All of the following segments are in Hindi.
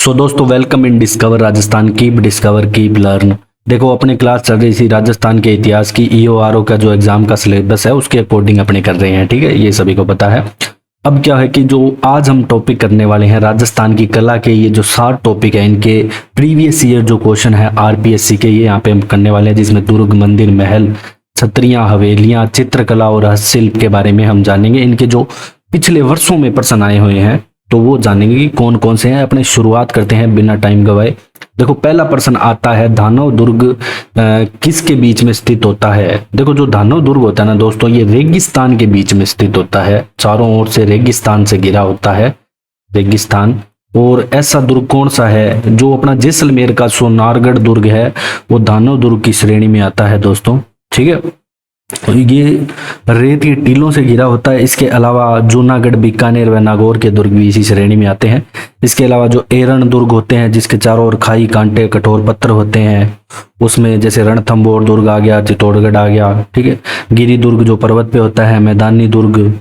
सो दोस्तों welcome in discover Rajasthan keep discover keep learn. देखो अपनी क्लास चल रही थी राजस्थान के इतिहास की। ईओआरओ का जो एग्जाम का सिलेबस है उसके अकॉर्डिंग अपने कर रहे हैं, ठीक है, ये सभी को पता है। अब क्या है कि जो आज हम टॉपिक करने वाले हैं राजस्थान की कला के, ये जो 7 टॉपिक है इनके प्रीवियस ईयर जो क्वेश्चन है आरपीएससी के, ये यहाँ पे हम करने वाले हैं, जिसमें दुर्ग, मंदिर, महल, छत्रियां, हवेलियां, चित्रकला और हस्तशिल्प के बारे में हम जानेंगे। इनके जो पिछले वर्षों में प्रश्न आए हुए हैं तो वो जानेंगे कि कौन कौन से हैं। अपने शुरुआत करते हैं बिना टाइम गवाए। देखो पहला प्रश्न आता है, धानव दुर्ग किसके बीच में स्थित होता है। देखो जो धानव दुर्ग होता है ना दोस्तों, ये रेगिस्तान के बीच में स्थित होता है, चारों ओर से रेगिस्तान से घिरा होता है, रेगिस्तान। और ऐसा दुर्ग कौन सा है जो अपना जैसलमेर का सोनारगढ़ दुर्ग है, वो धानव दुर्ग की श्रेणी में आता है दोस्तों, ठीक है। तो ये रेत के टीलों से घिरा होता है। इसके अलावा जूनागढ़, बीकानेर व नागौर के दुर्ग भी इसी श्रेणी में आते हैं। इसके अलावा जो एरण दुर्ग होते हैं, जिसके चारों ओर खाई, कांटे, कठोर पत्थर होते हैं, उसमें जैसे रणथंबोर दुर्ग आ गया, चित्तौड़गढ़ आ गया, ठीक है। गिरी दुर्ग जो पर्वत पे होता है, मैदानी दुर्ग,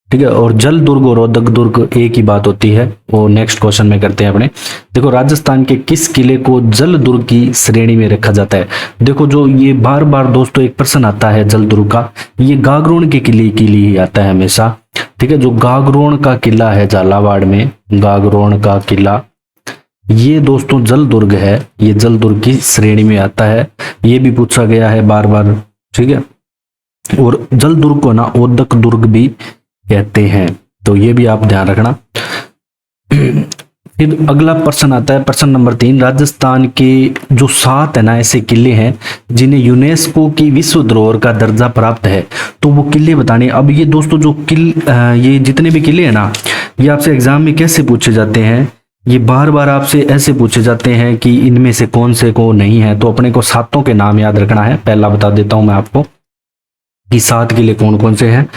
ठीक है। और जल दुर्ग और रोहतक दुर्ग एक ही बात होती है, वो नेक्स्ट क्वेश्चन में करते हैं अपने। देखो राजस्थान के किस किले को जल दुर्ग की श्रेणी में रखा जाता है। देखो जो ये बार बार दोस्तों एक प्रश्न आता है जल दुर्ग का, ये गागरोन के किले के लिए ही आता है हमेशा, ठीक है। जो गागरोन का किला है झालावाड़ में, गागरोन का किला, ये दोस्तों जल दुर्ग है, ये जल दुर्ग की श्रेणी में आता है। ये भी पूछा गया है बार बार, ठीक है। और जल दुर्ग को ना ओदक दुर्ग भी कहते हैं, तो ये भी आप ध्यान रखना। फिर अगला प्रश्न आता है, प्रश्न नंबर 3, राजस्थान के जो 7 है ना ऐसे किले हैं जिन्हें यूनेस्को की विश्व धरोहर का दर्जा प्राप्त है, तो वो किले बताने। अब ये दोस्तों जो ये जितने भी किले हैं ना, ये आपसे एग्जाम में कैसे पूछे जाते हैं, ये बार बार आपसे ऐसे पूछे जाते हैं कि इनमें से कौन से को नहीं है। तो अपने को 7 के नाम याद रखना है। पहला बता देता हूं मैं आपको कि 7 किले कौन कौन से हैं।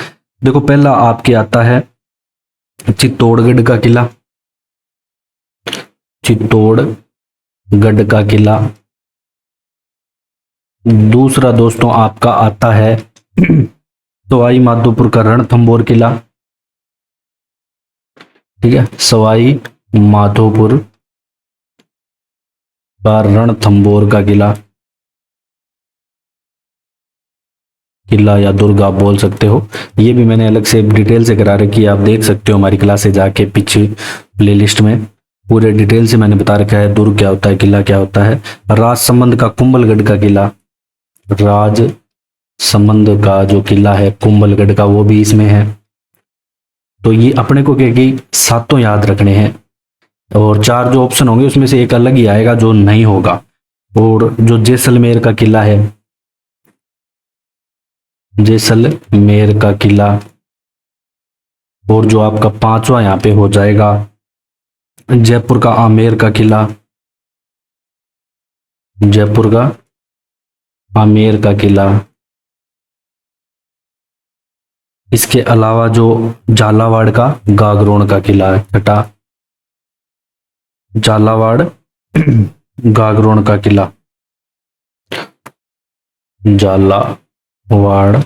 देखो पहला आपके आता है चित्तौड़गढ़ का किला, चित्तौड़गढ़ का किला। दूसरा दोस्तों आपका आता है सवाई माधोपुर का रणथंबोर किला, ठीक है, सवाई माधोपुर का रणथंबोर का किला, किला या दुर्ग आप बोल सकते हो। ये भी मैंने अलग से डिटेल से करा रखी है, आप देख सकते हो हमारी क्लास से जाके पीछे प्लेलिस्ट में पूरे डिटेल से मैंने बता रखा है दुर्ग क्या होता है, किला क्या होता है। राजसमंद का कुंभलगढ़ का किला, राजसमंद का जो किला है कुंभलगढ़ का, वो भी इसमें है। तो ये अपने को क्या कि 7 याद रखने हैं, और 4 जो ऑप्शन होंगे उसमें से एक अलग ही आएगा जो नहीं होगा। और जो जैसलमेर का किला है, जैसलमेर का किला, और जो आपका 5वां यहाँ पे हो जाएगा जयपुर का आमेर का किला, जयपुर का आमेर का किला। इसके अलावा जो झालावाड़ का गागरोन का किला है, छठा झालावाड़ गागरोन का किला, झालावाड़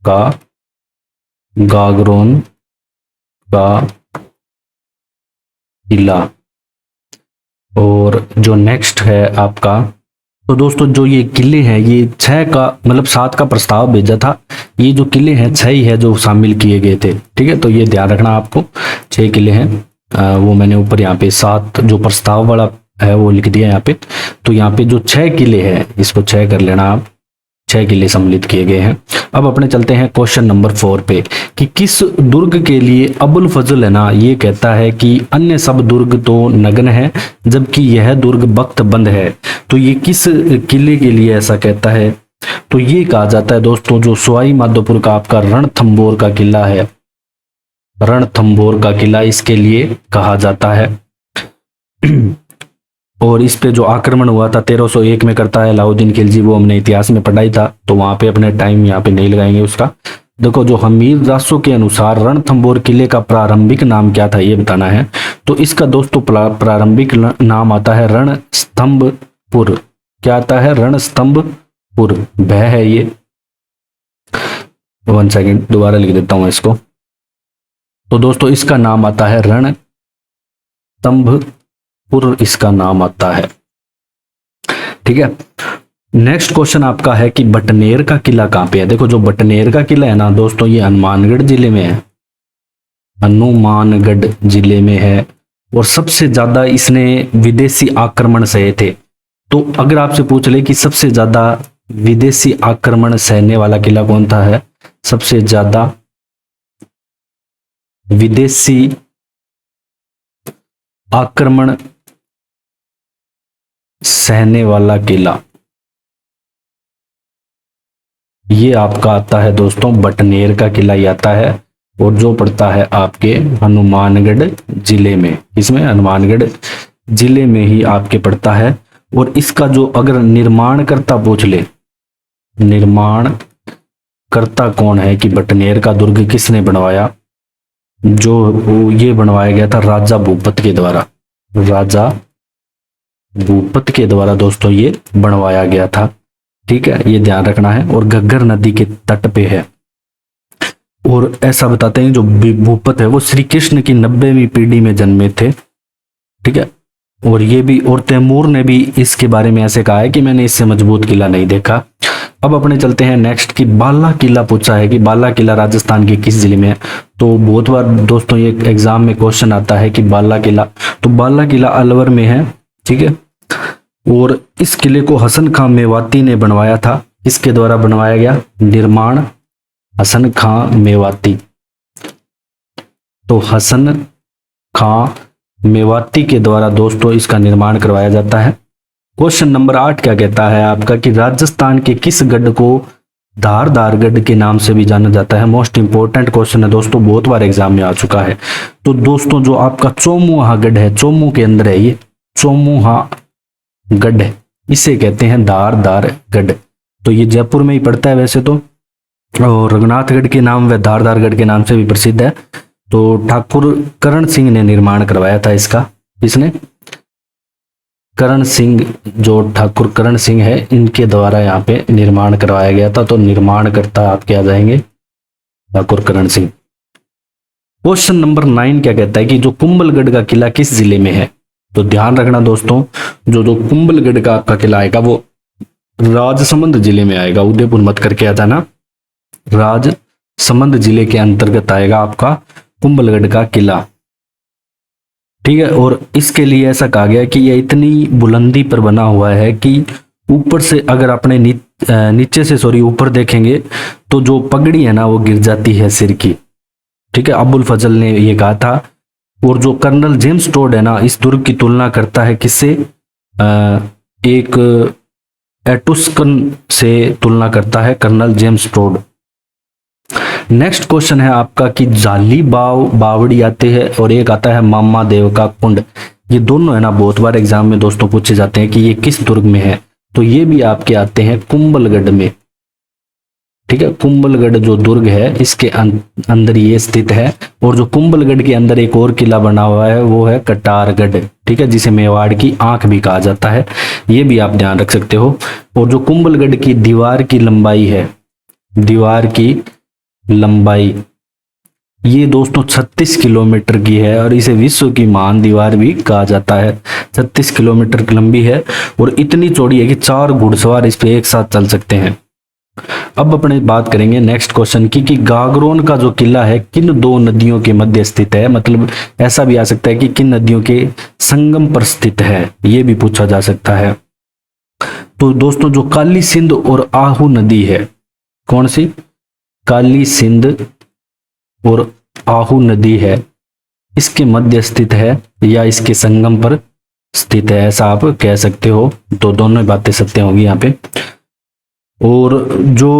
का गागरोन का किला। और जो नेक्स्ट है आपका, तो दोस्तों जो ये किले हैं, ये 6 का मतलब 7 का प्रस्ताव भेजा था, ये जो किले हैं 6 ही है जो शामिल किए गए थे, ठीक है। तो ये ध्यान रखना आपको, 6 किले हैं। वो मैंने ऊपर यहाँ पे 7 जो प्रस्ताव वाला है वो लिख दिया यहाँ पे। तो यहाँ पे जो 6 किले हैं इसको 6 कर लेना आप, 6 किले सम्मिलित किए गए हैं। अब अपने चलते हैं क्वेश्चन नंबर 4 पे कि किस दुर्ग के लिए अबुल फजल है ना ये कहता है कि अन्य सब दुर्ग तो नग्न है जबकि यह दुर्ग बख्त बंद है। तो ये किस किले के लिए ऐसा कहता है, तो ये कहा जाता है दोस्तों जो सवाई माधोपुर का आपका रणथंबोर का किला है, रणथंबोर का किला इसके लिए कहा जाता है। और इस पे जो आक्रमण हुआ था 1301 में करता है अलाउद्दीन खिलजी, वो हमने इतिहास में पढ़ाई था, तो वहां पे अपने टाइम यहाँ पे नहीं लगाएंगे उसका। देखो जो हमीर दासों के अनुसार रणथंबोर किले का प्रारंभिक नाम क्या था ये बताना है। तो इसका दोस्तों प्रारंभिक नाम आता है रणस्तंभपुर। क्या आता है? रणस्तंभपुर। भय है ये, 1 सेकेंड दोबारा लिख देता हूं इसको। तो दोस्तों इसका नाम आता है रणस्तंभपुर। ठाकुर इसका नाम आता है। ठीक है, नेक्स्ट क्वेश्चन आपका है कि बटनेर का किला कहाँ पे है। देखो जो बटनेर का किला है ना दोस्तों, ये हनुमानगढ़ जिले में है, हनुमानगढ़ जिले में है। और सबसे ज्यादा इसने विदेशी आक्रमण सहे थे। तो अगर आपसे पूछ ले कि सबसे ज्यादा विदेशी आक्रमण सहने वाला किला कौन सा है, सबसे ज्यादा विदेशी आक्रमण सहने वाला किला, ये आपका आता है दोस्तों बटनेर का किला ही आता है। और जो पड़ता है आपके हनुमानगढ़ जिले में, इसमें हनुमानगढ़ जिले में ही आपके पड़ता है। और इसका जो अगर निर्माण करता पूछ ले, निर्माण करता कौन है कि बटनेर का दुर्ग किसने बनवाया, जो ये बनवाया गया था राजा भूपत के द्वारा, राजा भूपत के द्वारा दोस्तों ये बनवाया गया था। ठीक है, ये ध्यान रखना है। और घग्गर नदी के तट पे है। और ऐसा बताते हैं जो भूपत है वो श्री कृष्ण की 90वीं पीढ़ी में जन्मे थे। ठीक है, और ये भी, और तैमूर ने भी इसके बारे में ऐसे कहा है कि मैंने इससे मजबूत किला नहीं देखा। अब अपने चलते हैं नेक्स्ट की बाला किला पूछा है कि बाला किला राजस्थान के किस जिले में है। तो बहुत बार दोस्तों ये एग्जाम में क्वेश्चन आता है कि बाला किला, तो बाला किला अलवर में है। ठीक है, और इस किले को हसन खां मेवाती ने बनवाया था। इसके द्वारा बनवाया गया, निर्माण हसन खां मेवाती। तो हसन खां मेवाती के द्वारा दोस्तों इसका निर्माण करवाया जाता है। क्वेश्चन नंबर 8 क्या कहता है आपका कि राजस्थान के किस गढ़ को धारदार गढ़ के नाम से भी जाना जाता है। मोस्ट इंपोर्टेंट क्वेश्चन है दोस्तों, बहुत बार एग्जाम में आ चुका है। तो दोस्तों जो आपका चौमुहा गढ़ है, चौमू के अंदर है ये, चौमुहा गढ़, इसे कहते हैं धारदार गढ़। तो ये जयपुर में ही पड़ता है वैसे तो, और रघुनाथगढ़ के नाम व धारदारगढ़ के नाम से भी प्रसिद्ध है। तो ठाकुर करण सिंह ने निर्माण करवाया था इसका। इसने करण सिंह, जो ठाकुर करण सिंह है, इनके द्वारा यहाँ पे निर्माण करवाया गया था। तो निर्माण करता आपके आ जाएंगे ठाकुर करण सिंह। क्वेश्चन नंबर 9 क्या कहता है कि जो कुंभलगढ़ का किला किस जिले में है। तो ध्यान रखना दोस्तों, जो कुंभलगढ़ का आपका किला आएगा वो राजसमंद जिले में आएगा, उदयपुर मत करके आ जाना। राजसमंद जिले के अंतर्गत आएगा आपका कुंभलगढ़ का किला। ठीक है, और इसके लिए ऐसा कहा गया कि यह इतनी बुलंदी पर बना हुआ है कि ऊपर से अगर अपने नीचे से ऊपर देखेंगे तो जो पगड़ी है ना वो गिर जाती है सिर की। ठीक है, अबुल फजल ने ये कहा था। और जो कर्नल जेम्स टोड है ना, इस दुर्ग की तुलना करता है किससे, एक एटुस्कन से तुलना करता है colonel James Tod. Next question है आपका कि जाली बावड़ी आते हैं और एक आता है मामा देव का कुंड। ये दोनों है ना बहुत बार एग्जाम में दोस्तों पूछे जाते हैं कि ये किस दुर्ग में है। तो ये भी आपके आते हैं कुंभलगढ़ में। ठीक है, कुंभलगढ़ जो दुर्ग है इसके अंदर ये स्थित है। और जो कुंभलगढ़ के अंदर एक और किला बना हुआ है वो है कटारगढ़। ठीक है, जिसे मेवाड़ की आंख भी कहा जाता है, ये भी आप ध्यान रख सकते हो। और जो कुंभलगढ़ की दीवार की लंबाई है, दीवार की लंबाई ये दोस्तों 36 किलोमीटर की है और इसे विश्व की महान दीवार भी कहा जाता है। 36 किलोमीटर की लंबी है और इतनी चौड़ी है कि 4 घुड़सवार इस पे एक साथ चल सकते हैं। अब अपने बात करेंगे नेक्स्ट क्वेश्चन की कि गागरोन का जो किला है किन 2 नदियों के मध्य स्थित है। मतलब ऐसा भी आ सकता है कि किन नदियों के संगम पर स्थित है, ये भी पूछा जा सकता है। तो दोस्तों जो काली सिंध और आहू नदी है, कौन सी, काली सिंध और आहू नदी है, इसके मध्य स्थित है या इसके संगम पर स्थित है, ऐसा आप कह सकते हो। तो दोनों बातें सत्य होंगी यहाँ पे। और जो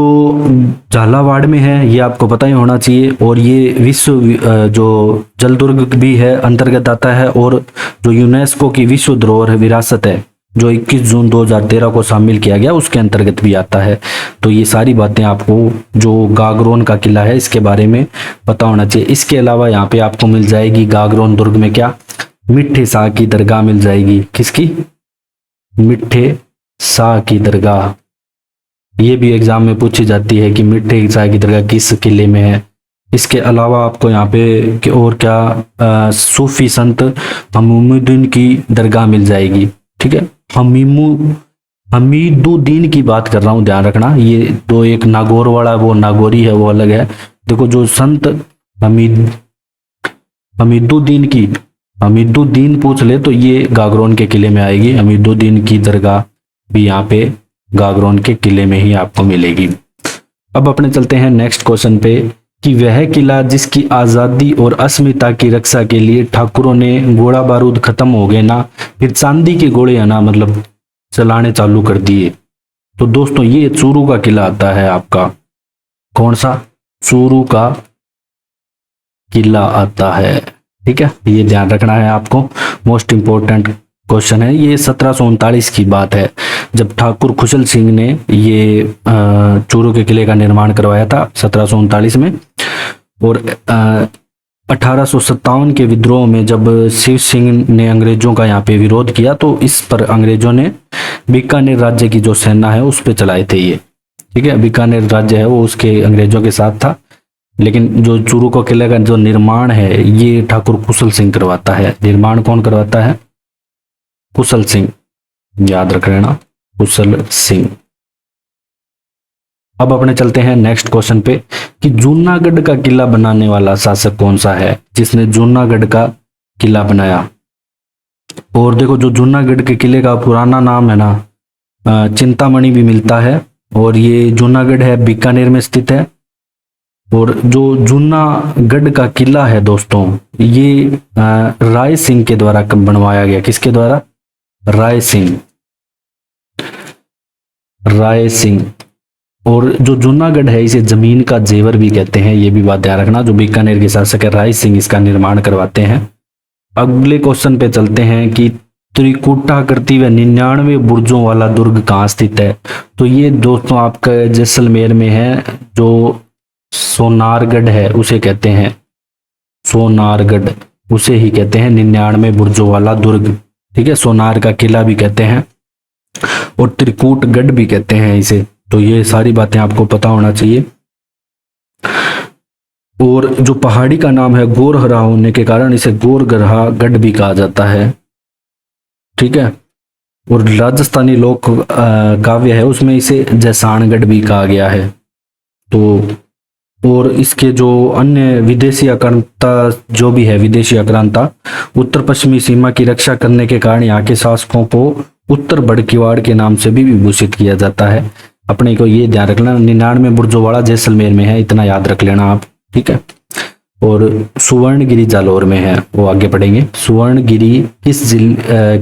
झालावाड़ में है ये आपको पता ही होना चाहिए। और ये विश्व जो जलदुर्ग भी है अंतर्गत आता है। और जो यूनेस्को की विश्व धरोहर विरासत है जो 21 जून 2013 को शामिल किया गया उसके अंतर्गत भी आता है। तो ये सारी बातें आपको जो गागरोन का किला है इसके बारे में पता होना चाहिए। इसके अलावा यहाँ पे आपको मिल जाएगी गागरोन दुर्ग में क्या, मिठे शाह की दरगाह मिल जाएगी। किसकी, मिठे शाह की दरगाह। ये भी एग्जाम में पूछी जाती है कि मिठे शाह की दरगाह किस किले में है। इसके अलावा आपको यहाँ पे और क्या सूफी संत हमीमुद्दीन की दरगाह मिल जाएगी। ठीक है, हमीदुद्दीन की बात कर रहा हूँ, ध्यान रखना। ये दो, एक नागौर वाला वो नागौरी है, वो अलग है। देखो जो संत हमीदुद्दीन पूछ ले तो ये गागरोन के किले में आएगी। हमीदुद्दीन की दरगाह भी यहाँ पे गागरोन के किले में ही आपको मिलेगी। अब अपने चलते हैं नेक्स्ट क्वेश्चन पे कि वह किला जिसकी आजादी और अस्मिता की रक्षा के लिए ठाकुरों ने गोला बारूद खत्म हो गए ना, फिर चांदी के गोले है ना मतलब चलाने चालू कर दिए। तो दोस्तों ये चूरू का किला आता है आपका। कौन सा? चूरू का किला आता है। ठीक है, ये ध्यान रखना है आपको, मोस्ट इंपोर्टेंट क्वेश्चन है ये। 1739 की बात है जब ठाकुर खुशल सिंह ने ये चूरू के किले का निर्माण करवाया था 1739 में। और 1857 के विद्रोह में जब शिव सिंह ने अंग्रेजों का यहाँ पे विरोध किया तो इस पर अंग्रेजों ने बीकानेर राज्य की जो सेना है उस पे चलाए थे ये। ठीक है, बीकानेर राज्य है वो उसके अंग्रेजों के साथ था। लेकिन जो चूरू का किले का जो निर्माण है ये ठाकुर कुशल सिंह करवाता है। निर्माण कौन करवाता है? कुशल सिंह, याद रख लेना, कुशल सिंह। अब अपने चलते हैं नेक्स्ट क्वेश्चन पे कि जूनागढ़ का किला बनाने वाला शासक कौन सा है जिसने जूनागढ़ का किला बनाया। और देखो जो जूनागढ़ के किले का पुराना नाम है ना चिंतामणि भी मिलता है। और ये जूनागढ़ है, बीकानेर में स्थित है। और जो जूनागढ़ का किला है दोस्तों ये राय सिंह के द्वारा बनवाया गया। किसके द्वारा? राय सिंह। और जो जूनागढ़ है इसे जमीन का जेवर भी कहते हैं, ये भी बात ध्यान रखना। जो बीकानेर के शासक है राय सिंह इसका निर्माण करवाते हैं। अगले क्वेश्चन पे चलते हैं कि त्रिकुटाकृति व 99 बुर्जों वाला दुर्ग कहाँ स्थित है। तो ये दोस्तों आपका जैसलमेर में है। जो सोनारगढ़ है उसे कहते हैं, सोनारगढ़ उसे ही कहते हैं 99 बुर्जों वाला दुर्ग। ठीक है, सोनार का किला भी कहते हैं और त्रिकूटगढ़ भी कहते हैं इसे। तो ये सारी बातें आपको पता होना चाहिए। और जो पहाड़ी का नाम है गोरहरा होने के कारण इसे गोरगरहा गढ़ भी कहा जाता है। ठीक है, और राजस्थानी लोक काव्य है उसमें इसे जैसानगढ़ भी कहा गया है। तो और इसके जो अन्य विदेशी आक्रांता जो भी है, विदेशी आक्रांता उत्तर पश्चिमी सीमा की रक्षा करने के कारण यहाँ के शासकों को उत्तर बड़कीवाड़ के नाम से भी विभूषित किया जाता है। अपने को ये ध्यान रखना, 99 बुर्जोवाड़ा जैसलमेर में है, इतना याद रख लेना आप। ठीक है, और सुवर्णगिरी जालौर में है, वो आगे पढ़ेंगे। सुवर्णगिरी किस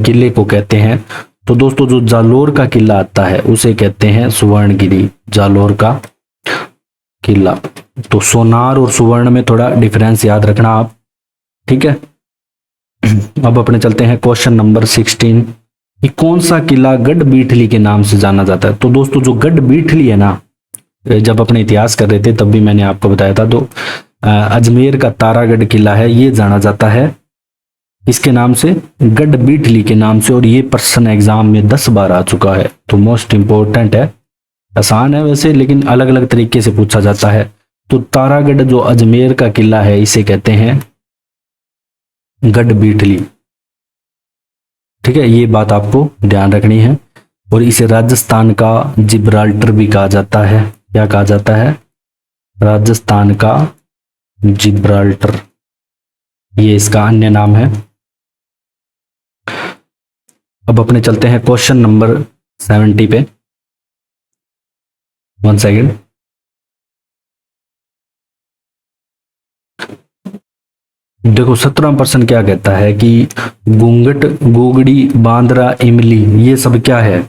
किले को कहते हैं? तो दोस्तों जो जालौर का किला आता है उसे कहते हैं सुवर्णगिरी, जालौर का किला। तो सोनार और सुवर्ण में थोड़ा डिफरेंस याद रखना आप। ठीक है, अब अपने चलते हैं क्वेश्चन नंबर 16 कि कौन सा किला गढ़ बीठली के नाम से जाना जाता है। तो दोस्तों जो गढ़ बीठली है ना, जब अपने इतिहास कर रहे थे तब भी मैंने आपको बताया था। तो अजमेर का तारागढ़ किला है, ये जाना जाता है इसके नाम से, गढ़ बीठली के नाम से। और ये प्रश्न एग्जाम में 10 बार आ चुका है। तो मोस्ट इंपोर्टेंट है, आसान है वैसे लेकिन अलग अलग तरीके से पूछा जाता है। तो तारागढ़ जो अजमेर का किला है इसे कहते हैं गढ़ बीठली। ठीक है, ये बात आपको ध्यान रखनी है। और इसे राजस्थान का जिब्राल्टर भी कहा जाता है। क्या कहा जाता है? राजस्थान का जिब्राल्टर, ये इसका अन्य नाम है। अब अपने चलते हैं क्वेश्चन नंबर 70 पे। 1 सेकेंड। देखो 17% क्या कहता है कि घूंघट, गोगड़ी, बांद्रा, इमली ये सब क्या है?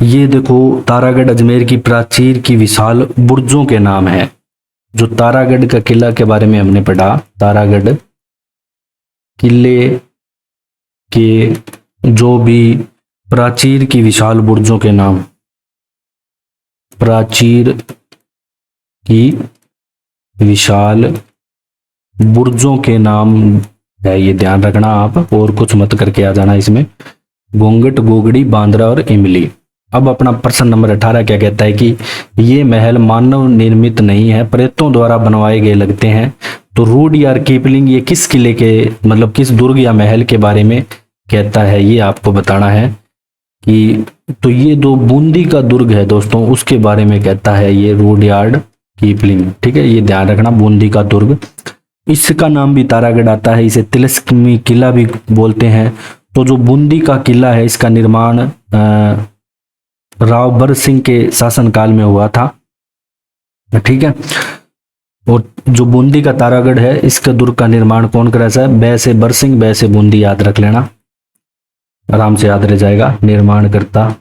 ये देखो तारागढ़ अजमेर की प्राचीर की विशाल बुर्जों के नाम है। जो तारागढ़ का किला के बारे में हमने पढ़ा, तारागढ़ किले के जो भी प्राचीर की विशाल बुर्जों के नाम, प्राचीर की विशाल बुर्जों के नाम है, ये ध्यान रखना आप। और कुछ मत करके आ जाना इसमें। घूंघट, गोगड़ी, बांद्रा और इमली। अब अपना प्रश्न नंबर 18 क्या कहता है कि ये महल मानव निर्मित नहीं है, प्रेतों द्वारा बनवाए गए लगते हैं। तो रुडयार्ड किपलिंग ये किस किले के मतलब किस दुर्ग या महल के बारे में कहता है, ये आपको बताना है कि तो ये जो बूंदी का दुर्ग है दोस्तों उसके बारे में कहता है ये रुडयार्ड किपलिंग। ठीक है, ये ध्यान रखना, बूंदी का दुर्ग। इसका नाम भी तारागढ़ आता है, इसे तिलस्मी किला भी बोलते हैं। तो जो बूंदी का किला है इसका निर्माण राव बर सिंह के शासनकाल में हुआ था। ठीक है, और जो बूंदी का तारागढ़ है इसका दुर्ग का निर्माण कौन करा है, बै से बर सिंह, बै से बूंदी, याद रख लेना, आराम से याद रह जाएगा, निर्माण करता।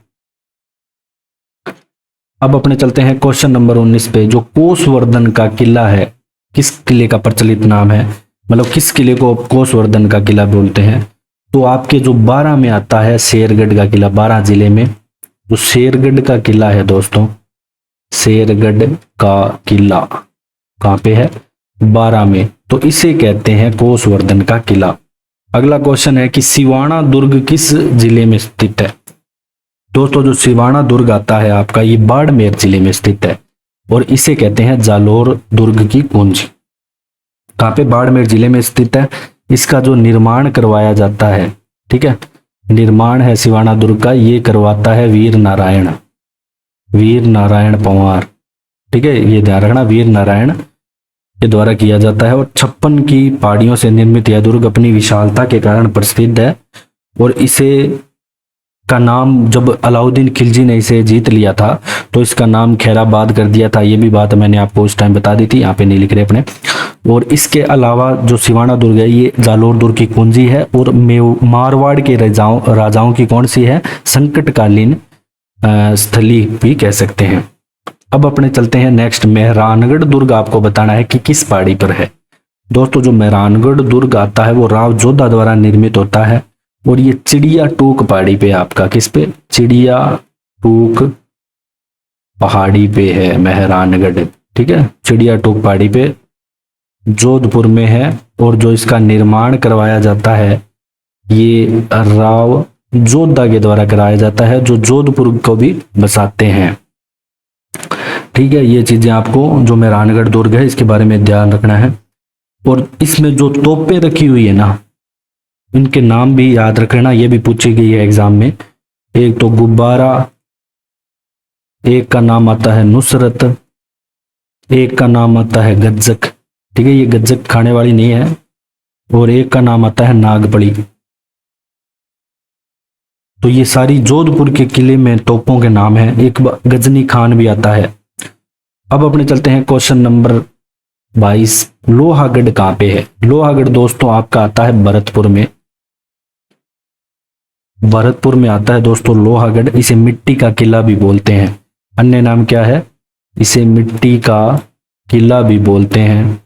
अब अपने चलते हैं क्वेश्चन नंबर 19 पे। जो कोसवर्धन का किला है किस किले का प्रचलित नाम है, मतलब किस किले को कोसवर्धन का किला बोलते हैं। तो आपके जो 12 में आता है शेरगढ़ का किला, 12 जिले में जो शेरगढ़ का किला है दोस्तों, शेरगढ़ का किला कहाँ पे है, 12 में, तो इसे कहते हैं कोसवर्धन का किला। अगला क्वेश्चन है कि सिवाना दुर्ग किस जिले में स्थित है। दोस्तों जो सिवाना दुर्ग आता है आपका ये बाड़मेर जिले में स्थित है और इसे कहते हैं जालोर दुर्ग की कुंज। कहाँ पे, बाड़मेर जिले में स्थित है। इसका जो निर्माण करवाया जाता है, ठीक है, निर्माण है सिवाना दुर्ग का, ये करवाता है वीर नारायण पंवार। ठीक है, ये ध्यान रखना, वीर नारायण के द्वारा किया जाता है। और 56 की पहाड़ियों से निर्मित यह दुर्ग अपनी विशालता के कारण प्रसिद्ध है और इसे का नाम जब अलाउद्दीन खिलजी ने इसे जीत लिया था तो इसका नाम खैराबाद कर दिया था। ये भी बात मैंने आपको उस टाइम बता दी थी, यहाँ पे नहीं लिख रहे अपने। और इसके अलावा जो सिवाना दुर्ग है ये जालोर दुर्ग की कुंजी है और मारवाड़ के राजाओं की कौन सी है, संकटकालीन स्थली भी कह सकते हैं। अब अपने चलते हैं नेक्स्ट, मेहरानगढ़ दुर्ग आपको बताना है कि किस पहाड़ी पर है। दोस्तों जो मेहरानगढ़ दुर्ग आता है वो राव जोधा द्वारा निर्मित होता है और ये चिड़िया टूक पहाड़ी पे आपका, किस पे, चिड़िया टूक पहाड़ी पे है मेहरानगढ़। ठीक है, चिड़िया टूक पहाड़ी पे जोधपुर में है और जो इसका निर्माण करवाया जाता है ये राव जोधा के द्वारा कराया जाता है जो जोधपुर को भी बसाते हैं। ठीक है, ये चीजें आपको जो मेहरानगढ़ दुर्ग है इसके बारे में ध्यान रखना है। और इसमें जो तोपें रखी हुई है ना, इनके नाम भी याद रखना, ये भी पूछी गई है एग्जाम में। एक तो गुब्बारा, एक का नाम आता है नुसरत, एक का नाम आता है गज्जक। ठीक है, ये गज्जक खाने वाली नहीं है, और एक का नाम आता है नागपड़ी। तो ये सारी जोधपुर के किले में तोपों के नाम हैं। एक गजनी खान भी आता है। अब अपने चलते हैं क्वेश्चन नंबर 22, लोहागढ़ कहाँ पे है। लोहागढ़ दोस्तों आपका आता है भरतपुर में, भरतपुर में आता है दोस्तों लोहागढ़। इसे मिट्टी का किला भी बोलते हैं, अन्य नाम क्या है, इसे मिट्टी का किला भी बोलते हैं।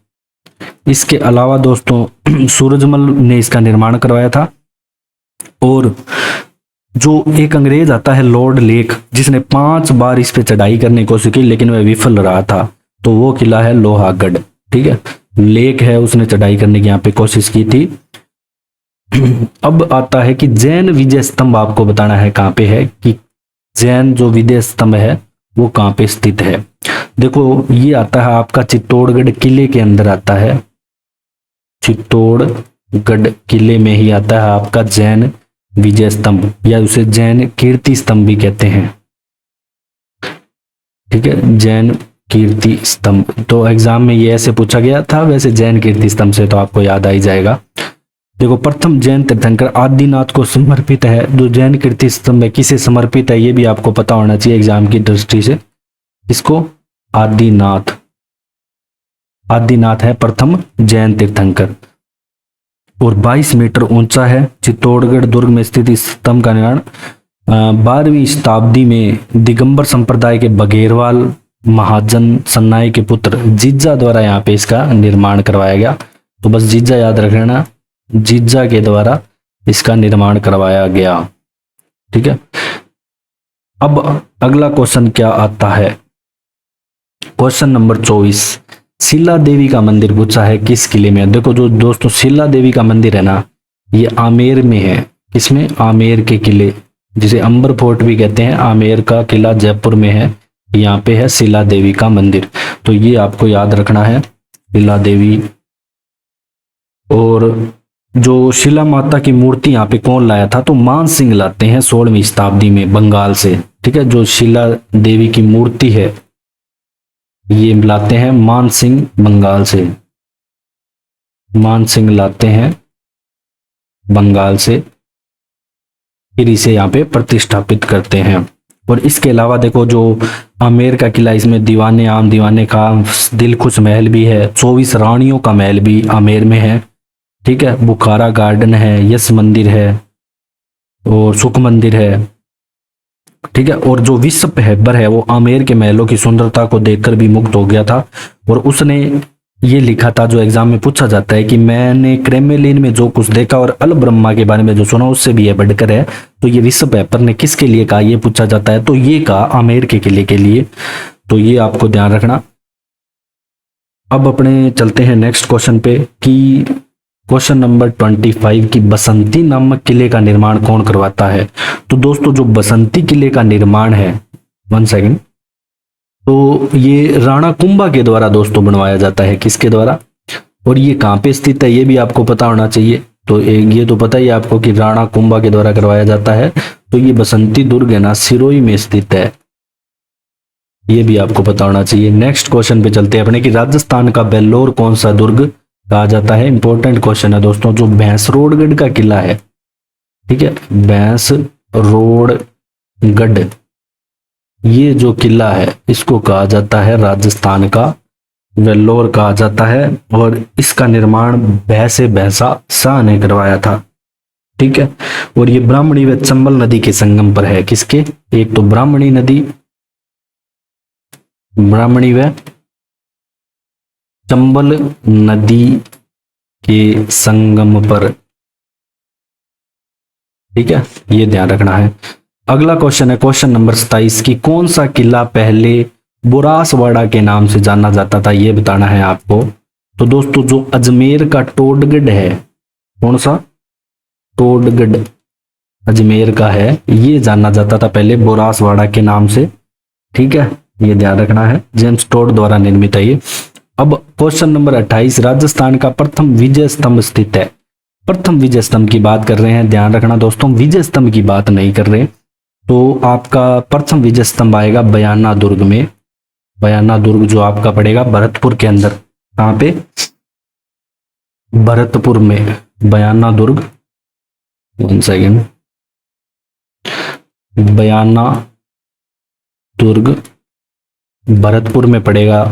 इसके अलावा दोस्तों सूरजमल ने इसका निर्माण करवाया था और जो एक अंग्रेज आता है लॉर्ड लेक, जिसने 5 बार इस पे चढ़ाई करने की कोशिश की लेकिन वह विफल रहा था, तो वो किला है लोहागढ़। ठीक है, लेक है, उसने चढ़ाई करने की यहाँ पे कोशिश की थी। अब आता है कि जैन विजय स्तंभ आपको बताना है कहाँ पे है, कि जैन जो विजय स्तंभ है वो कहाँ पे स्थित है। देखो ये आता है आपका चित्तौड़गढ़ किले के अंदर आता है, चित्तौड़गढ़ किले में ही आता है आपका जैन विजय स्तंभ, या उसे जैन कीर्ति स्तंभ भी कहते हैं। ठीक है, जैन कीर्ति स्तंभ, तो एग्जाम में ये ऐसे पूछा गया था, वैसे जैन कीर्ति स्तंभ से तो आपको याद आ ही जाएगा। देखो प्रथम जैन तीर्थंकर आदिनाथ को समर्पित है। जो जैन कीर्ति स्तंभ है किसे समर्पित है ये भी आपको पता होना चाहिए एग्जाम की दृष्टि से। इसको आदिनाथ, आदिनाथ है प्रथम जैन तीर्थंकर और 22 मीटर ऊंचा है। चित्तौड़गढ़ दुर्ग में स्थित इस स्तंभ का निर्माण 12वीं शताब्दी में दिगंबर संप्रदाय के बघेरवाल महाजन सन्नाई के पुत्र जीजा द्वारा यहाँ पे इसका निर्माण करवाया गया। तो बस जीजा याद रख लेना, जीजा के द्वारा इसका निर्माण करवाया गया। ठीक है, अब अगला क्वेश्चन क्या आता है, क्वेश्चन नंबर 24, शिला देवी का मंदिर पूछा है किस किले में। देखो जो दोस्तों शिला देवी का मंदिर है ना, ये आमेर में है। किसमें, आमेर के किले जिसे अंबर फोर्ट भी कहते हैं। आमेर का किला जयपुर में है। यहाँ पे है शिला देवी का मंदिर। तो ये आपको याद रखना है, शिला देवी। और जो शिला माता की मूर्ति यहाँ पे कौन लाया था, तो मान सिंह लाते हैं 16वीं शताब्दी में बंगाल से। ठीक है, जो शिला देवी की मूर्ति है ये लाते हैं मान सिंह बंगाल से। मान सिंह लाते हैं बंगाल से, फिर इसे यहाँ पे प्रतिष्ठापित करते हैं। और इसके अलावा देखो जो आमेर का किला, इसमें दीवाने आम, दीवाने खां, दिलखुश महल भी है, 24 रानियों का महल भी आमेर में है। ठीक है, बुखारा गार्डन है, यश मंदिर है और सुख मंदिर है। ठीक है, और जो विश्व पेहबर है वो आमेर के महलों की सुंदरता को देखकर भी मुग्ध हो गया था। और उसने ये लिखा था, जो एग्जाम में पूछा जाता है कि मैंने क्रेमलिन में जो कुछ देखा और अल ब्रह्मा के बारे में जो सुना उससे भी यह बढ़कर है। तो ये विश्व पेपर ने किसके लिए कहा, ये पूछा जाता है। तो ये कहा आमेर के किले के लिए। तो ये आपको ध्यान रखना। अब अपने चलते हैं नेक्स्ट क्वेश्चन पे कि क्वेश्चन नंबर 25 की बसंती नामक किले का निर्माण कौन करवाता है। तो दोस्तों जो बसंती किले का निर्माण है, 1 सेकेंड, तो ये राणा कुंभा के द्वारा दोस्तों बनवाया जाता है। किसके द्वारा, और ये कहाँ पे स्थित है ये भी आपको पता होना चाहिए। तो ये तो पता ही है आपको कि राणा कुंभा के द्वारा करवाया जाता है। तो ये बसंती दुर्ग है ना, सिरोही में स्थित है, ये भी आपको पता होना चाहिए। नेक्स्ट क्वेश्चन पे चलते हैं अपने कि राजस्थान का बेल्लोर कौन सा दुर्ग कहा जाता है। इंपॉर्टेंट क्वेश्चन है दोस्तों। जो भैंसरोडगढ़ का किला है, ठीक है, भैंसरोडगढ़, ये जो किला है इसको कहा जाता है राजस्थान का वेल्लोर कहा जाता है। और इसका निर्माण भैंसे भैंसा शाह ने करवाया था। ठीक है, और ये ब्राह्मणी व चंबल नदी के संगम पर है। किसके, एक तो ब्राह्मणी नदी, ब्राह्मणी व चंबल नदी के संगम पर। ठीक है, ये ध्यान रखना है। अगला क्वेश्चन है क्वेश्चन नंबर 27 की कौन सा किला पहले बुरासवाड़ा के नाम से जाना जाता था, ये बताना है आपको। तो दोस्तों जो अजमेर का टोडगढ़ है, कौन सा, टोडगढ़ अजमेर का है, ये जाना जाता था पहले बुरासवाड़ा के नाम से। ठीक है, ये ध्यान रखना है, जेम्स टोड द्वारा निर्मित है ये। अब क्वेश्चन नंबर 28, राजस्थान का प्रथम विजय स्तंभ स्थित है। प्रथम विजय स्तंभ की बात कर रहे हैं, ध्यान रखना दोस्तों, विजय स्तंभ की बात नहीं कर रहे। तो आपका प्रथम विजय स्तंभ आएगा बयाना दुर्ग में। बयाना दुर्ग जो आपका पड़ेगा भरतपुर के अंदर। कहां पे, भरतपुर में बयाना दुर्ग। 1 सेकेंड, बयाना दुर्ग भरतपुर में पड़ेगा।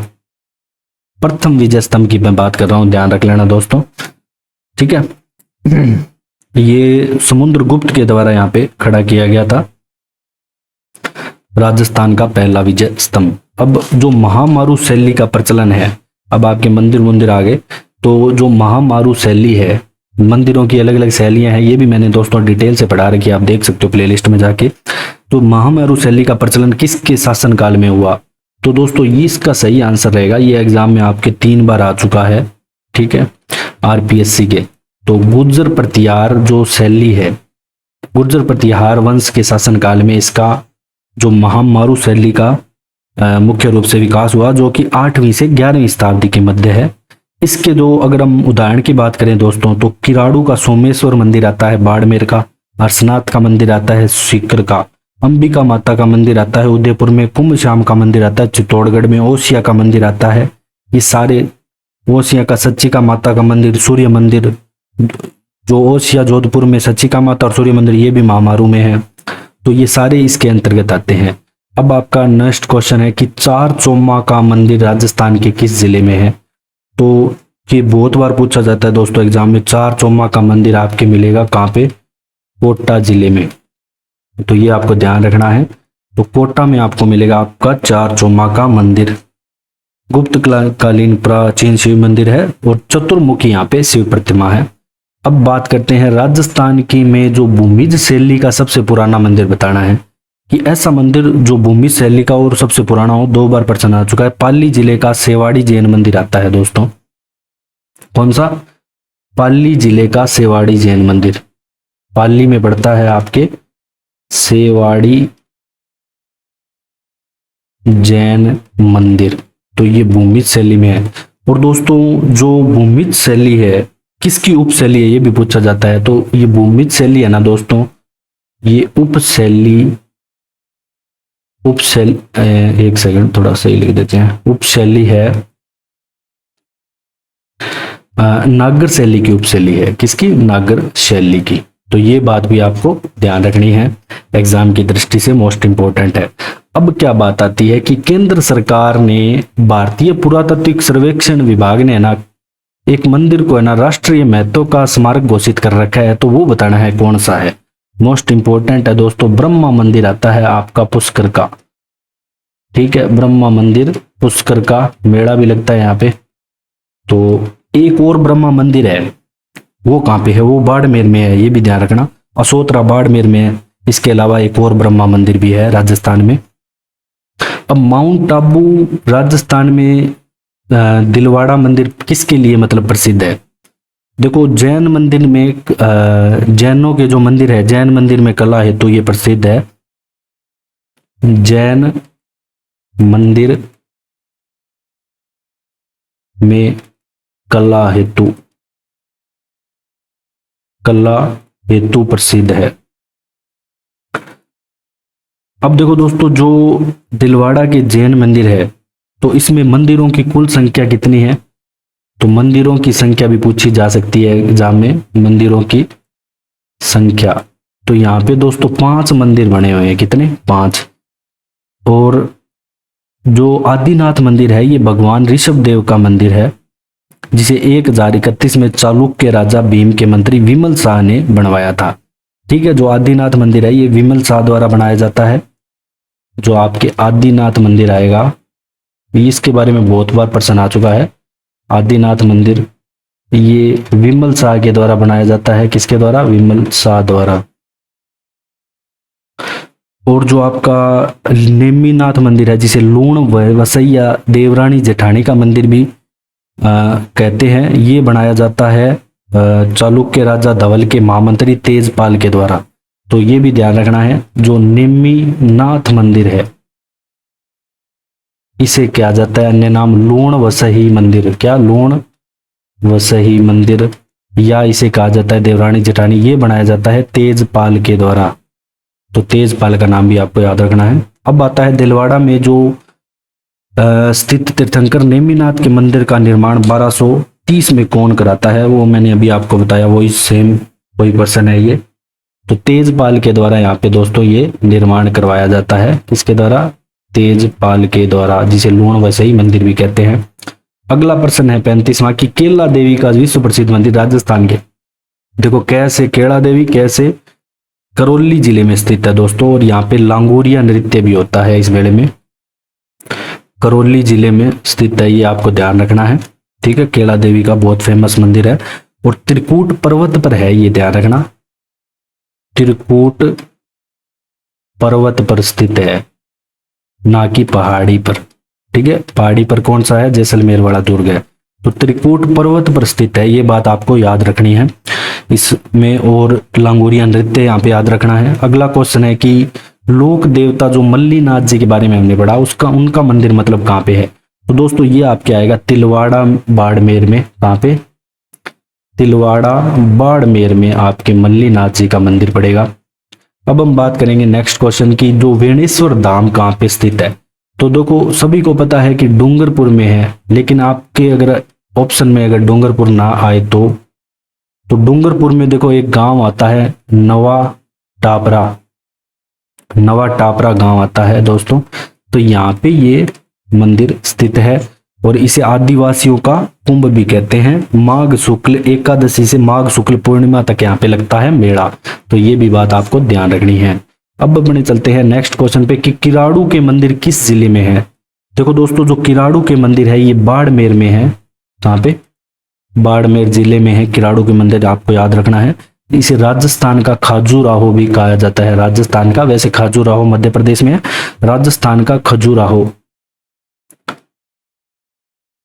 प्रथम विजय स्तंभ की मैं बात कर रहा हूं, ध्यान रख लेना दोस्तों। ठीक है, ये समुद्रगुप्त के द्वारा यहाँ पे खड़ा किया गया था राजस्थान का पहला विजय स्तंभ। अब जो महामारू शैली का प्रचलन है, अब आपके मंदिर आ गए। तो जो महामारू शैली है, मंदिरों की अलग अलग शैलियां हैं, ये भी मैंने दोस्तों डिटेल से पढ़ा रखी है, आप देख सकते हो प्लेलिस्ट में जाके। तो महामारू शैली का प्रचलन किसके शासनकाल में हुआ। तो दोस्तों ये इसका सही आंसर रहेगा, ये एग्जाम में आपके 3 बार आ चुका है। ठीक है, आरपीएससी के। तो गुर्जर प्रतिहार जो शैली है, गुर्जर प्रतिहार वंश के शासनकाल में इसका जो महामारू शैली का मुख्य रूप से विकास हुआ, जो कि 8वीं से 11वीं शताब्दी के मध्य है। इसके जो अगर हम उदाहरण की बात करें दोस्तों, तो किराड़ू का सोमेश्वर मंदिर आता है, बाड़मेर का हर्षनाथ का मंदिर आता है, सीकर का अंबिका माता का मंदिर आता है, उदयपुर में कुंभ श्याम का मंदिर आता है, चित्तौड़गढ़ में ओसिया का मंदिर आता है। ये सारे, ओसिया का सच्चिका माता का मंदिर, सूर्य मंदिर, जो ओसिया जोधपुर में सच्चिका माता और सूर्य मंदिर, ये भी महामारू में है। तो ये सारे इसके अंतर्गत आते हैं। अब आपका नेक्स्ट क्वेश्चन है कि चार चौमा का मंदिर राजस्थान के किस जिले में है। तो ये बहुत बार पूछा जाता है दोस्तों एग्जाम में। चार चौमा का मंदिर आपके मिलेगा कहाँ पे, कोटा जिले में। तो ये आपको ध्यान रखना है। तो कोटा में आपको मिलेगा आपका चार चौमा का मंदिर। गुप्त कालीन प्राचीन शिव मंदिर है और चतुर्मुखी यहाँ पे शिव प्रतिमा है। अब बात करते हैं राजस्थान की में जो भूमिज शैली का सबसे पुराना मंदिर बताना है कि ऐसा मंदिर जो भूमिज शैली का और सबसे पुराना हो। 2 बार प्रश्न आ चुका है। पाली जिले का सेवाड़ी जैन मंदिर आता है दोस्तों। कौन सा, पाली जिले का सेवाड़ी जैन मंदिर, पाली में पड़ता है आपके सेवाड़ी जैन मंदिर, तो ये भूमिज शैली में है। और दोस्तों जो भूमिज शैली है किसकी उपशैली है ये भी पूछा जाता है। तो ये भूमिज शैली है ना दोस्तों, ये उपशैली एक सेकंड थोड़ा सही लिख देते हैं, उपशैली है नागर शैली की उपशैली है। किसकी? नागर शैली की। तो ये बात भी आपको ध्यान रखनी है, एग्जाम की दृष्टि से मोस्ट इंपॉर्टेंट है। अब क्या बात आती है कि केंद्र सरकार ने, भारतीय पुरातात्विक सर्वेक्षण विभाग ने ना एक मंदिर को है ना राष्ट्रीय महत्व का स्मारक घोषित कर रखा है। तो वो बताना है कौन सा है, मोस्ट इंपॉर्टेंट है दोस्तों। ब्रह्मा मंदिर आता है आपका पुष्कर का, ठीक है, ब्रह्मा मंदिर पुष्कर का मेला भी लगता है यहाँ पे। तो एक और ब्रह्मा मंदिर है, वो कहाँ पे है? वो बाड़मेर में है, ये भी ध्यान रखना, असोतरा बाड़मेर में है। इसके अलावा एक और ब्रह्मा मंदिर भी है राजस्थान में। अब माउंट आबू राजस्थान में दिलवाड़ा मंदिर किसके लिए मतलब प्रसिद्ध है? देखो जैन मंदिर में, जैनों के जो मंदिर है, जैन मंदिर में कला है तो ये प्रसिद्ध है। जैन मंदिर में कला हेतु प्रसिद्ध है। अब देखो दोस्तों जो दिलवाड़ा के जैन मंदिर है, तो इसमें मंदिरों की कुल संख्या कितनी है? तो मंदिरों की संख्या भी पूछी जा सकती है एग्जाम में, मंदिरों की संख्या। तो यहाँ पे दोस्तों 5 मंदिर बने हुए हैं, कितने? 5। और जो आदिनाथ मंदिर है ये भगवान ऋषभ देव का मंदिर है, जिसे 1031 में चालुक्य राजा भीम के मंत्री विमल शाह ने बनवाया था। ठीक है, जो आदिनाथ मंदिर है ये विमल शाह द्वारा बनाया जाता है। जो आपके आदिनाथ मंदिर आएगा, इसके बारे में बहुत बार प्रश्न आ चुका है। आदिनाथ मंदिर ये विमल शाह के द्वारा बनाया जाता है। किसके द्वारा? विमल शाह द्वारा। और जो आपका नेमीनाथ मंदिर है, जिसे लूण वसैया देवरानी जेठानी का मंदिर भी कहते हैं, ये बनाया जाता है चालुक्य राजा धवल के महामंत्री तेजपाल के द्वारा। तो ये भी ध्यान रखना है, जो नेमीनाथ मंदिर है इसे क्या जाता है अन्य नाम लूण वसही मंदिर। क्या? लूण वसही मंदिर, या इसे कहा जाता है देवरानी जेठानी। ये बनाया जाता है तेजपाल के द्वारा। तो तेजपाल का नाम भी आपको याद रखना है। अब आता है दिलवाड़ा में जो स्थित तीर्थंकर नेमीनाथ के मंदिर का निर्माण 1230 में कौन कराता है? वो मैंने अभी आपको बताया, वही सेम वही पर्सन है ये। तो तेजपाल के द्वारा यहाँ पे दोस्तों ये निर्माण करवाया जाता है। किसके द्वारा? तेजपाल के द्वारा, जिसे लूण वसई मंदिर भी कहते हैं। अगला प्रश्न है 35वां कि केला देवी का विश्व प्रसिद्ध मंदिर राजस्थान के, देखो कैसे केला देवी कैसे करौली जिले में स्थित है दोस्तों। और यहाँ पे लांगोरिया नृत्य भी होता है इस मेले में, करौली जिले में स्थित है, ये आपको ध्यान रखना है। ठीक है, केला देवी का बहुत फेमस मंदिर है और त्रिकूट पर्वत पर है, ये ध्यान रखना, त्रिकूट पर्वत पर स्थित है, ना कि पहाड़ी पर। ठीक है, पहाड़ी पर कौन सा है? जैसलमेर वाला दुर्ग है। तो त्रिकूट पर्वत पर स्थित है, ये बात आपको याद रखनी है इसमें। और लांगोरिया नृत्य यहाँ पे याद रखना है। अगला क्वेश्चन है कि लोक देवता जो मल्लीनाथ जी के बारे में हमने पढ़ा, उनका मंदिर मतलब कहाँ पे है? तो दोस्तों ये आपके आएगा तिलवाड़ा बाड़मेर में। कहाँ पे? तिलवाड़ा बाड़मेर में आपके मल्लीनाथ जी का मंदिर पड़ेगा। अब हम बात करेंगे नेक्स्ट क्वेश्चन की, जो वेणेश्वर धाम कहाँ पे स्थित है? तो देखो सभी को पता है कि डूंगरपुर में है, लेकिन आपके अगर ऑप्शन में अगर डूंगरपुर ना आए तो डूंगरपुर में देखो एक गांव आता है नवा टापरा गांव आता है दोस्तों। तो यहाँ पे ये मंदिर स्थित है और इसे आदिवासियों का कुंभ भी कहते हैं। माघ शुक्ल एकादशी से माघ शुक्ल पूर्णिमा तक यहाँ पे लगता है मेला। तो ये भी बात आपको ध्यान रखनी है। अब अपने चलते हैं नेक्स्ट क्वेश्चन पे कि किराड़ू के मंदिर किस जिले में है? देखो दोस्तों जो किराड़ू के मंदिर है ये बाड़मेर में है। कहाँ पे? बाड़मेर जिले में है किराड़ू के मंदिर, आपको याद रखना है। इसे राजस्थान का खजुराहो भी कहा जाता है। राजस्थान का, वैसे खजुराहो मध्य प्रदेश में है, राजस्थान का खजुराहो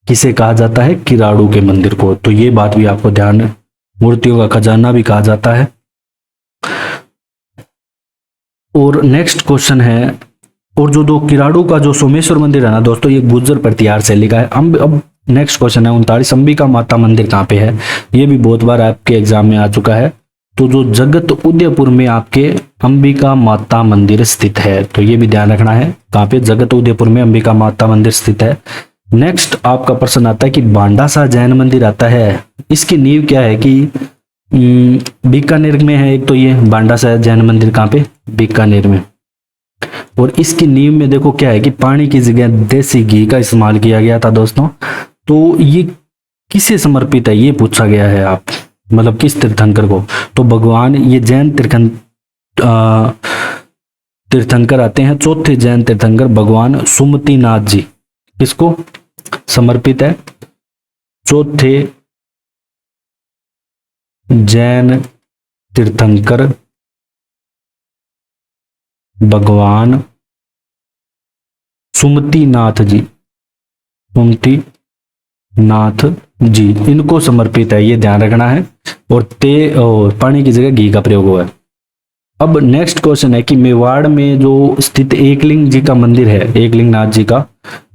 किसे कहा जाता है? किराड़ू के मंदिर को। तो ये बात भी आपको ध्यान है। मूर्तियों का खजाना भी कहा जाता है। और नेक्स्ट क्वेश्चन है, और जो दो किराड़ू का जो सोमेश्वर मंदिर है ना दोस्तों, ये गुर्जर प्रतिहार शैली का है। अब नेक्स्ट क्वेश्चन है 39, अंबिका माता मंदिर कहाँ पे है? ये भी बहुत बार आपके एग्जाम में आ चुका है। तो जो जगत उदयपुर में आपके अंबिका माता मंदिर स्थित है, तो ये भी ध्यान रखना है, कहाँ पे? जगत उदयपुर में अंबिका माता मंदिर स्थित है। नेक्स्ट आपका प्रश्न आता है कि बांडासा जैन मंदिर आता है, इसकी नींव क्या है? कि बीकानेर में है एक तो ये बांडासा जैन मंदिर, कहाँ पे? बीकानेर में। और इसकी नींव में देखो क्या है कि पानी की जगह देसी घी का इस्तेमाल किया गया था दोस्तों। तो ये किसे समर्पित है ये पूछा गया है, आप मतलब किस तीर्थंकर को? तो भगवान, ये जैन तीर्थंकर आते हैं, चौथे जैन तीर्थंकर भगवान सुमतिनाथ जी, किसको समर्पित है? चौथे जैन तीर्थंकर भगवान सुमतिनाथ जी, सुमतिनाथ जी, इनको समर्पित है, ये ध्यान रखना है। और पानी की जगह घी का प्रयोग हुआ है। अब नेक्स्ट क्वेश्चन है कि मेवाड़ में जो स्थित एकलिंग जी का मंदिर है, एकलिंग नाथ जी का,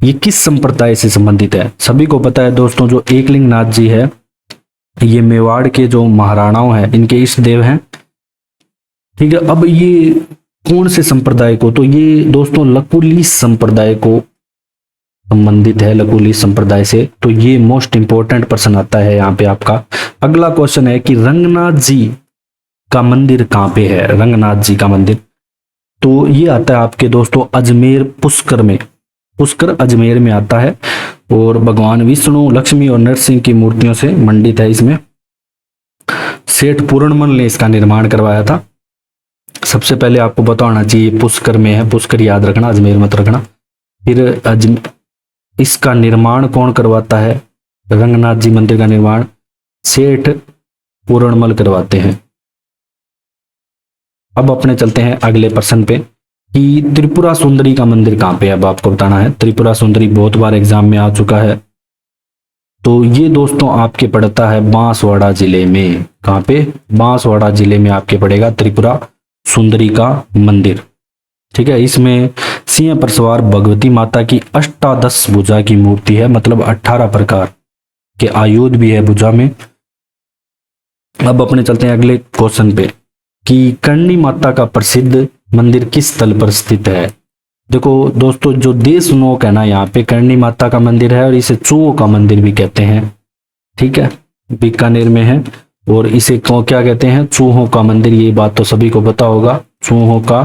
ये किस संप्रदाय से संबंधित है? सभी को पता है दोस्तों, जो एकलिंग नाथ जी है ये मेवाड़ के जो महाराणाओं हैं इनके इष्ट देव हैं, ठीक है। अब ये कौन से संप्रदाय को? तो ये दोस्तों लकुली संप्रदाय को संबंधित है, लकुली संप्रदाय से। तो ये मोस्ट इंपोर्टेंट प्रश्न आता है यहाँ पे आपका। अगला क्वेश्चन है कि रंगनाथ जी का मंदिर कहाँ पे है? रंगनाथ जी का मंदिर, तो ये आता है आपके दोस्तों अजमेर, पुष्कर में, पुष्कर अजमेर में आता है। और भगवान विष्णु, लक्ष्मी और नरसिंह की मूर्तियों से मंडित है। इसमें सेठ पूर्णमल ने इसका निर्माण करवाया था। सबसे पहले आपको पता होना चाहिए पुष्कर में है, पुष्कर याद रखना, अजमेर मत रखना। फिर इसका निर्माण कौन करवाता है? रंगनाथ जी मंदिर का निर्माण सेठ पूर्णमल करवाते हैं। अब अपने चलते हैं अगले प्रश्न पे कि त्रिपुरा सुंदरी का मंदिर कहाँ पे है? अब आपको बताना है। त्रिपुरा सुंदरी बहुत बार एग्जाम में आ चुका है। तो ये दोस्तों आपके पड़ता है बांसवाड़ा जिले में। कहाँ पे? बांसवाड़ा जिले में आपके पड़ेगा त्रिपुरा सुंदरी का मंदिर, ठीक है। इसमें सिंह पर सवार भगवती माता की अष्टादश भुजा की मूर्ति है, मतलब 18 प्रकार के आयुध भी है भुजा में। अब अपने चलते हैं अगले क्वेश्चन पे कि करणी माता का प्रसिद्ध मंदिर किस स्थल पर स्थित है? देखो दोस्तों, जो देशनोक है ना, यहाँ पे करणी माता का मंदिर है और इसे चूहों का मंदिर भी कहते हैं, ठीक है। बीकानेर में है और इसे क्या कहते हैं? चूहों का मंदिर। ये बात तो सभी को पता होगा, चूहों का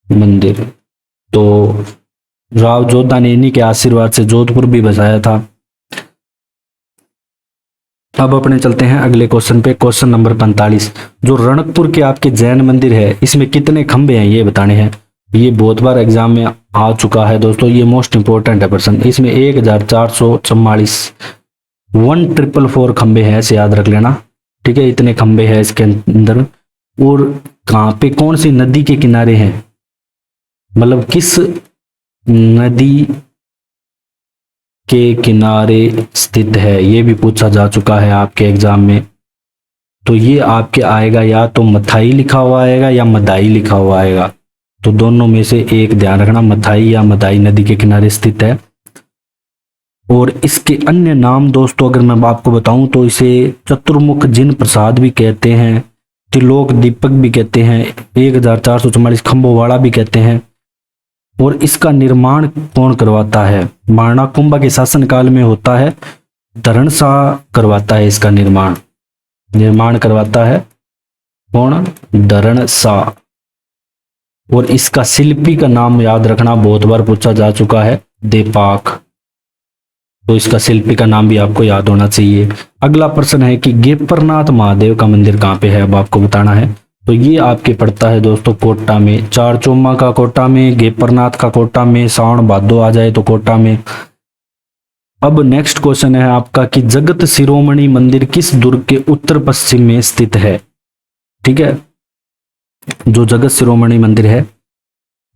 मंदिर। तो राव जोधा ने इन्हीं के आशीर्वाद से जोधपुर भी बसाया था। अब अपने चलते हैं अगले क्वेश्चन पे, क्वेश्चन नंबर 45। जो रणकपुर के आपके जैन मंदिर है, इसमें कितने खंबे हैं ये बताने हैं। ये बहुत बार एग्जाम में आ चुका है दोस्तों, ये मोस्ट इंपोर्टेंट है प्रश्न। इसमें 1444 1444 खंबे हैं, ऐसे याद रख लेना, ठीक है। इतने खंबे हैं इसके अंदर। और कहाँ पे, कौन सी नदी के किनारे हैं? मतलब किस नदी के किनारे स्थित है, ये भी पूछा जा चुका है आपके एग्जाम में। तो ये आपके आएगा या तो मथाई लिखा हुआ आएगा या मदाई लिखा हुआ आएगा, तो दोनों में से एक ध्यान रखना, मथाई या मदाई नदी के किनारे स्थित है। और इसके अन्य नाम दोस्तों अगर मैं आपको बताऊं तो इसे चतुर्मुख जिन प्रसाद भी कहते हैं, त्रिलोक दीपक भी कहते हैं, 1444 खंभों वाला भी कहते हैं। और इसका निर्माण कौन करवाता है? मारणाकुंभा के शासनकाल में होता है, धरणशाह करवाता है इसका निर्माण करवाता है कौन? धरणशाह। और इसका शिल्पी का नाम याद रखना, बहुत बार पूछा जा चुका है, देपाक। तो इसका शिल्पी का नाम भी आपको याद होना चाहिए। अगला प्रश्न है कि गेपरनाथ महादेव का मंदिर कहाँ पे है? अब आपको बताना है। तो ये आपके पड़ता है दोस्तों कोटा में, चारचोमा का कोटा में, गेपरनाथ का कोटा में, सावन भादो आ जाए तो कोटा में। अब नेक्स्ट क्वेश्चन है आपका कि जगत शिरोमणि मंदिर किस दुर्ग के उत्तर पश्चिम में स्थित है? ठीक है, जो जगत शिरोमणि मंदिर है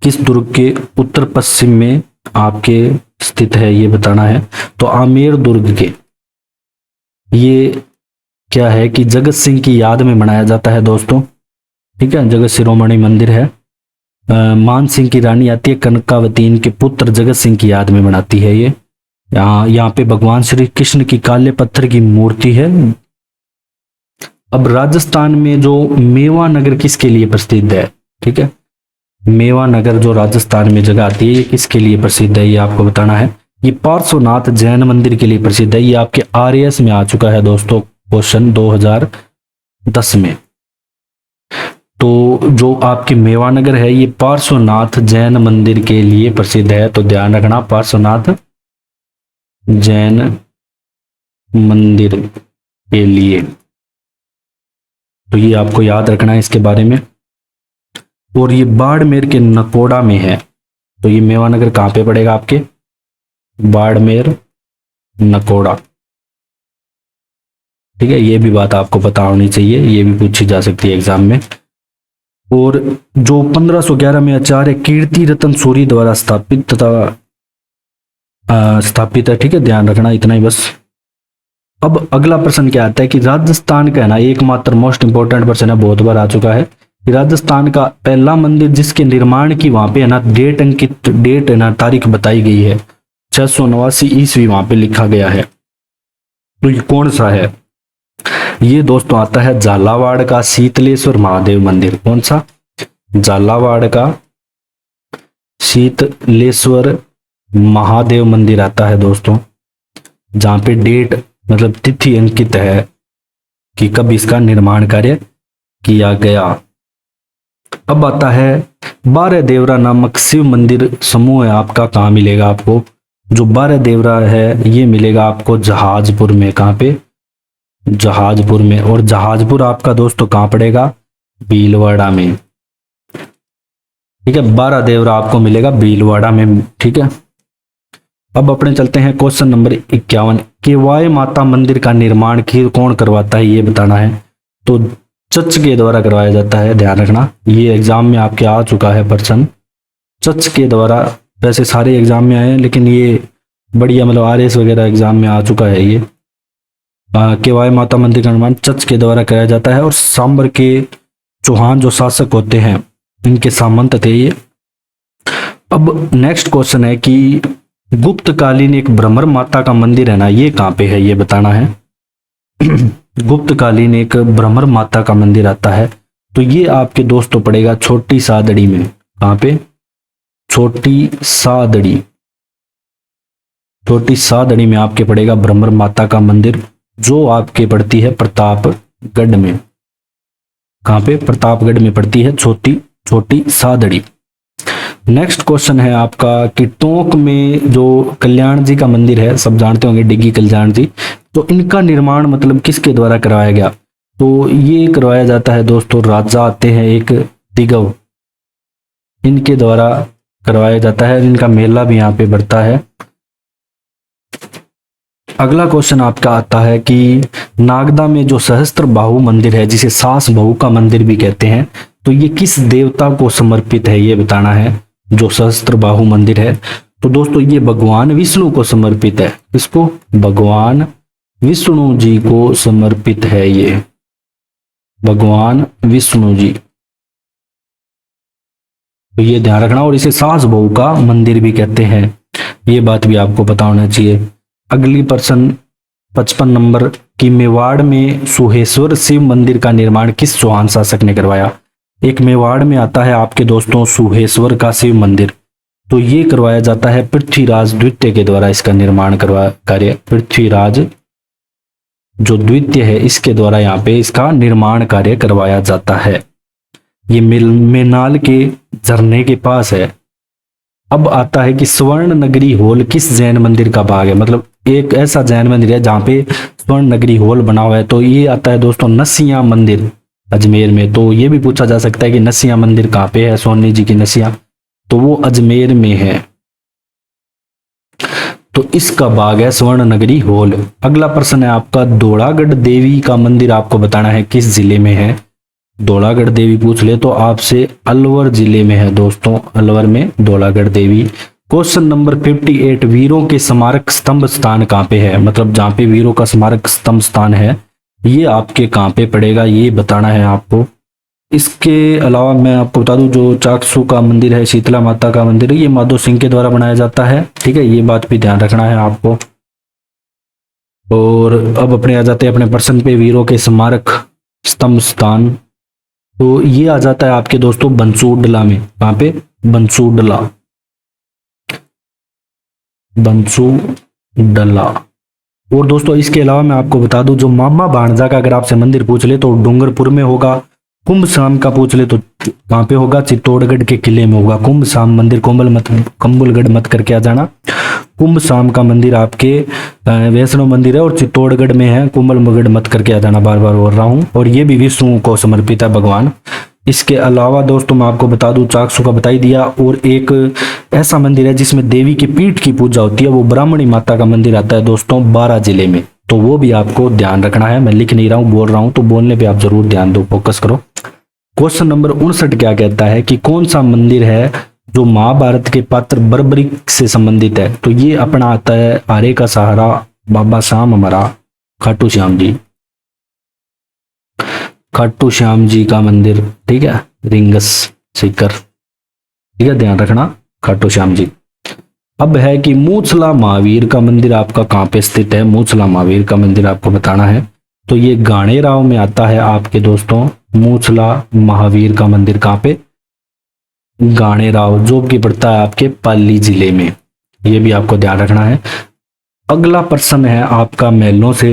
किस दुर्ग के उत्तर पश्चिम में आपके स्थित है ये बताना है। तो आमेर दुर्ग के, ये क्या है कि जगत सिंह की याद में बनाया जाता है दोस्तों, ठीक है। जगत शिरोमणि मंदिर है मान सिंह की रानी आती है, कनकावती इनके पुत्र जगत सिंह की याद में बनाती है ये। यहाँ पे भगवान श्री कृष्ण की काले पत्थर की मूर्ति है। अब राजस्थान में जो मेवा नगर किसके लिए प्रसिद्ध है, ठीक है, मेवा नगर जो राजस्थान में जगह आती है ये किसके लिए प्रसिद्ध है, ये आपको बताना है। ये पार्श्वनाथ जैन मंदिर के लिए प्रसिद्ध है। ये आपके आरएएस में आ चुका है दोस्तों, क्वेश्चन 2010 में। तो जो आपकी मेवानगर है ये पार्श्वनाथ जैन मंदिर के लिए प्रसिद्ध है, तो ध्यान रखना, पार्श्वनाथ जैन मंदिर के लिए, तो ये आपको याद रखना है इसके बारे में। और ये बाड़मेर के नकोड़ा में है, तो ये मेवानगर कहाँ पे पड़ेगा आपके, बाड़मेर नकोड़ा, ठीक है। ये भी बात आपको पता होनी चाहिए, ये भी पूछी जा सकती है एग्जाम में। और जो 1511 में आचार्य कीर्ति रतन सूरी द्वारा स्थापित है, ठीक है, ध्यान रखना इतना ही बस। अब अगला प्रश्न क्या आता है कि राजस्थान का है ना एकमात्र मोस्ट इंपोर्टेंट प्रश्न है, बहुत बार आ चुका है कि राजस्थान का पहला मंदिर जिसके निर्माण की वहां पे है ना डेट है ना तारीख बताई गई है, 689 ईस्वी वहां पे लिखा गया है, तो ये कौन सा है, ये दोस्तों आता है झालावाड़ का शीतलेश्वर महादेव मंदिर। कौन सा, झालावाड़ का शीतलेश्वर महादेव मंदिर आता है दोस्तों, जहां पे डेट मतलब तिथि अंकित है कि कब इसका निर्माण कार्य किया गया। अब आता है 12 देवरा नामक शिव मंदिर समूह है आपका, कहाँ मिलेगा आपको, जो 12 देवरा है ये मिलेगा आपको जहाजपुर में। कहाँ पे, जहाजपुर में। और जहाजपुर आपका दोस्तों कहाँ पड़ेगा, भीलवाड़ा में, ठीक है। 12 देवरा आपको मिलेगा भीलवाड़ा में, ठीक है। अब अपने चलते हैं क्वेश्चन नंबर 51, केवाय माता मंदिर का निर्माण कौन करवाता है ये बताना है, तो चच के द्वारा करवाया जाता है, ध्यान रखना, ये एग्जाम में आपके आ चुका है प्रश्न, चच के द्वारा। वैसे सारे एग्जाम में आए हैं लेकिन ये बढ़िया मतलब आरएस वगैरह एग्जाम में आ चुका है ये। केवाय माता मंदिर का निर्माण चच के द्वारा कराया जाता है, और सांबर के चौहान जो शासक होते हैं इनके सामंत थे ये। अब नेक्स्ट क्वेश्चन है कि गुप्तकालीन एक भ्रमर माता का मंदिर है ना, ये कहाँ पे है ये बताना है। गुप्तकालीन एक भ्रमर माता का मंदिर आता है, तो ये आपके दोस्तों पड़ेगा छोटी सादड़ी में। कहाँ पे, छोटी सादड़ी, छोटी सादड़ी में आपके पड़ेगा भ्रमर माता का मंदिर, जो आपके पड़ती है प्रतापगढ़ में। कहाँ पे, प्रतापगढ़ में पड़ती है छोटी सादड़ी। नेक्स्ट क्वेश्चन है आपका कि टोंक में जो कल्याण जी का मंदिर है, सब जानते होंगे डिग्गी कल्याण जी, तो इनका निर्माण मतलब किसके द्वारा करवाया गया, तो ये करवाया जाता है दोस्तों, राजा आते हैं एक दिगव, इनके द्वारा करवाया जाता है, इनका मेला भी यहाँ पे बढ़ता है। अगला क्वेश्चन आपका आता है कि नागदा में जो सहस्त्र बाहु मंदिर है, जिसे सास बहू का मंदिर भी कहते हैं, तो ये किस देवता को समर्पित है ये बताना है। जो सहस्त्र बाहु मंदिर है तो दोस्तों ये भगवान विष्णु को समर्पित है। किसको, भगवान विष्णु जी को समर्पित है ये, भगवान विष्णु जी, तो ये ध्यान रखना। और इसे सास बहू का मंदिर भी कहते हैं, ये बात भी आपको पता होना चाहिए। अगली प्रश्न 55 नंबर की मेवाड़ में सुहेश्वर शिव मंदिर का निर्माण किस चौहान शासक ने करवाया। एक मेवाड़ में आता है आपके दोस्तों सुहेश्वर का शिव मंदिर, तो ये करवाया जाता है पृथ्वीराज द्वितीय के द्वारा, इसका निर्माण कार्य पृथ्वीराज जो द्वितीय है इसके द्वारा यहाँ पे इसका निर्माण कार्य करवाया जाता है। ये मेनाल के झरने के पास है। अब आता है कि स्वर्ण नगरी हॉल किस जैन मंदिर का भाग है, मतलब एक ऐसा जैन मंदिर है जहाँ पे स्वर्ण नगरी हॉल बना हुआ है, तो ये आता है दोस्तों नसिया मंदिर अजमेर में। तो ये भी पूछा जा सकता है कि नसिया मंदिर कहाँ पे है, सोनी जी की नसिया, तो वो अजमेर में है, तो इसका भाग है स्वर्ण नगरी हॉल। अगला प्रश्न है आपका धौलागढ़ देवी का मंदिर आपको बताना है किस जिले में है। धौलागढ़ देवी पूछ ले तो आपसे अलवर जिले में है दोस्तों, अलवर में धौलागढ़ देवी। क्वेश्चन नंबर 58 वीरों के स्मारक स्तंभ स्थान कहाँ पे है, मतलब जहाँ पे वीरों का स्मारक स्तंभ स्थान है ये आपके कहाँ पे पड़ेगा ये बताना है आपको। इसके अलावा मैं आपको बता दूं, जो चाकसू का मंदिर है, शीतला माता का मंदिर है, ये माधो सिंह के द्वारा बनाया जाता है। ठीक है, ये बात भी ध्यान रखना है आपको। और अब अपने आ जाते हैं अपने प्रश्न पे, वीरों के स्मारक स्तंभ स्थान। तो ये आ जाता है आपके दोस्तों बंसूडला में। कहाँ पे? बंसूडला, बंसूडला। और दोस्तों इसके अलावा मैं आपको बता दूं, जो मामा भाणजा का अगर आपसे मंदिर पूछ ले तो डूंगरपुर में होगा। कुंभ शाम का पूछ ले तो कहाँ पे होगा? चित्तौड़गढ़ के किले में होगा। कुंभ शाम मंदिर, कुंभलगढ़ मत करके आ जाना। कुंभ शाम का मंदिर आपके वैष्णो मंदिर है और चित्तौड़गढ़ में है। कुंभलगढ़ मत करके आ जाना, बार बार बोल रहा हूँ। और ये भी विष्णु को समर्पित है भगवान। इसके अलावा दोस्तों मैं आपको बता दूं, चाकसू का बता ही दिया। और एक ऐसा मंदिर है जिसमें देवी की पीठ की पूजा होती है, वो ब्राह्मणी माता का मंदिर आता है दोस्तों, बारां जिले में। तो वो भी आपको ध्यान रखना है। मैं लिख नहीं रहा हूँ, बोल रहा हूँ, तो बोलने पे आप जरूर ध्यान दो, फोकस करो। क्वेश्चन नंबर 59 क्या कहता है कि कौन सा मंदिर है जो महाभारत के पात्र बर्बरिक से संबंधित है? तो ये अपना आता है आरे का सहारा, बाबा श्याम हमारा, खाटू श्याम जी, खाटू श्याम जी का मंदिर। ठीक है, रिंगस सीकर। ठीक है, ध्यान रखना, खाटू श्याम जी। अब है कि मूछला महावीर का मंदिर आपका कहाँ पे स्थित है? मूछला महावीर का मंदिर आपको बताना है। तो ये गाणेराव में आता है आपके दोस्तों, मूछला महावीर का मंदिर कहाँ पे? गाणेराव, जो कि पड़ता है आपके पाली जिले में। ये भी आपको ध्यान रखना है। अगला प्रश्न है आपका महलों से,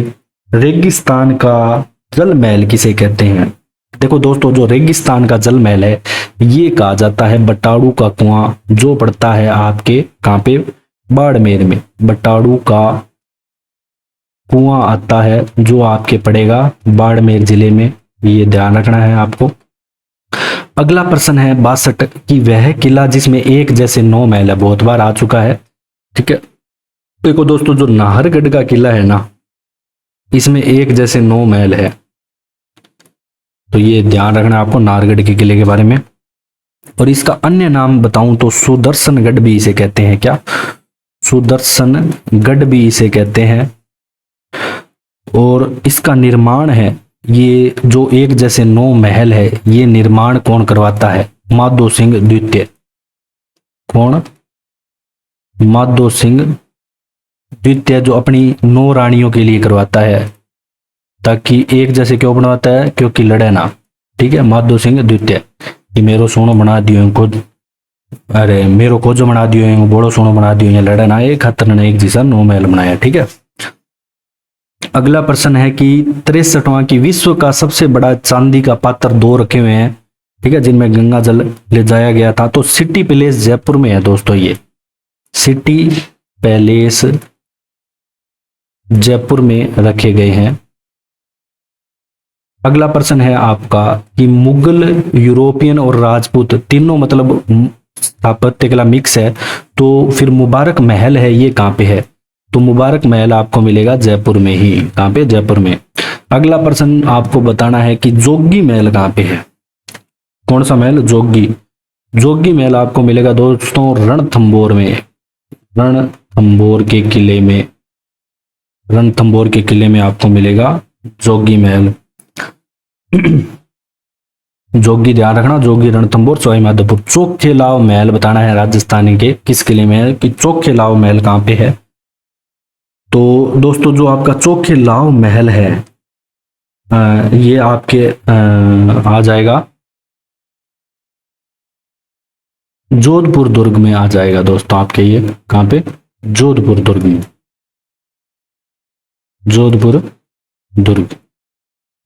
रेगिस्तान का जल महल किसे कहते हैं? देखो दोस्तों, जो रेगिस्तान का जल महल है ये कहा जाता है बटाड़ू का कुआं, जो पड़ता है आपके कहाँ पे? बाड़मेर में। बटाड़ू का कुआं आता है जो आपके पड़ेगा बाड़मेर जिले में। ये ध्यान रखना है आपको। अगला प्रश्न है 62 कि वह किला जिसमें एक जैसे 9 महल है, बहुत बार आ चुका है। ठीक है, देखो दोस्तों, जो नाहरगढ़ का किला है ना, इसमें एक जैसे 9 महल है। तो ये ध्यान रखना है आपको नाहरगढ़ के किले के बारे में। और इसका अन्य नाम बताऊं तो सुदर्शनगढ़ भी इसे कहते हैं। क्या? सुदर्शनगढ़ भी इसे कहते हैं। और इसका निर्माण है, ये जो एक जैसे 9 महल है, ये निर्माण कौन करवाता है? माधो सिंह द्वितीय। कौन? माधो सिंह द्वितीय, जो अपनी 9 रानियों के लिए करवाता है। ताकि एक जैसे क्यों बनवाता है? क्योंकि लड़े ना। ठीक है, माधो सिंह द्वितीय कि मेरो सोनो बना दियो खुद, अरे मेरो खोजो बना दियो, बोड़ो सोनो बना दियो, ये लड़े ना, एक खतर ने एक जैसा 9 महल बनाया। ठीक है, अगला प्रश्न है कि 63वां की विश्व का सबसे बड़ा चांदी का पात्र 2 रखे हुए हैं। ठीक है, जिनमें गंगा जल ले जाया गया था। तो सिटी पैलेस जयपुर में है दोस्तों, ये सिटी पैलेस जयपुर में रखे गए हैं। अगला प्रश्न है आपका कि मुगल, यूरोपियन और राजपूत तीनों मतलब स्थापत्य कला मिक्स है, तो फिर मुबारक महल है ये कहाँ पे है? तो मुबारक महल आपको मिलेगा जयपुर में ही। कहाँ पे? जयपुर में। अगला प्रश्न आपको बताना है कि जोगी महल कहाँ पे है? कौन सा महल? जोगी। जोगी महल आपको मिलेगा दोस्तों रणथंबोर में। रणथंबोर के किले में, रणथंबोर के किले में आपको मिलेगा जोगी महल। जोगी ध्यान रखना, जोगी, रणथंबोर, सवाई माधोपुर। चोखेलाव महल बताना है राजस्थानी के किस किले में है, कि चोखेलाव महल कहाँ पे है? तो दोस्तों जो आपका चोखेलाव महल है ये आपके आ जाएगा जोधपुर दुर्ग में आ जाएगा दोस्तों आपके। ये कहाँ पे? जोधपुर दुर्ग में, जोधपुर दुर्ग।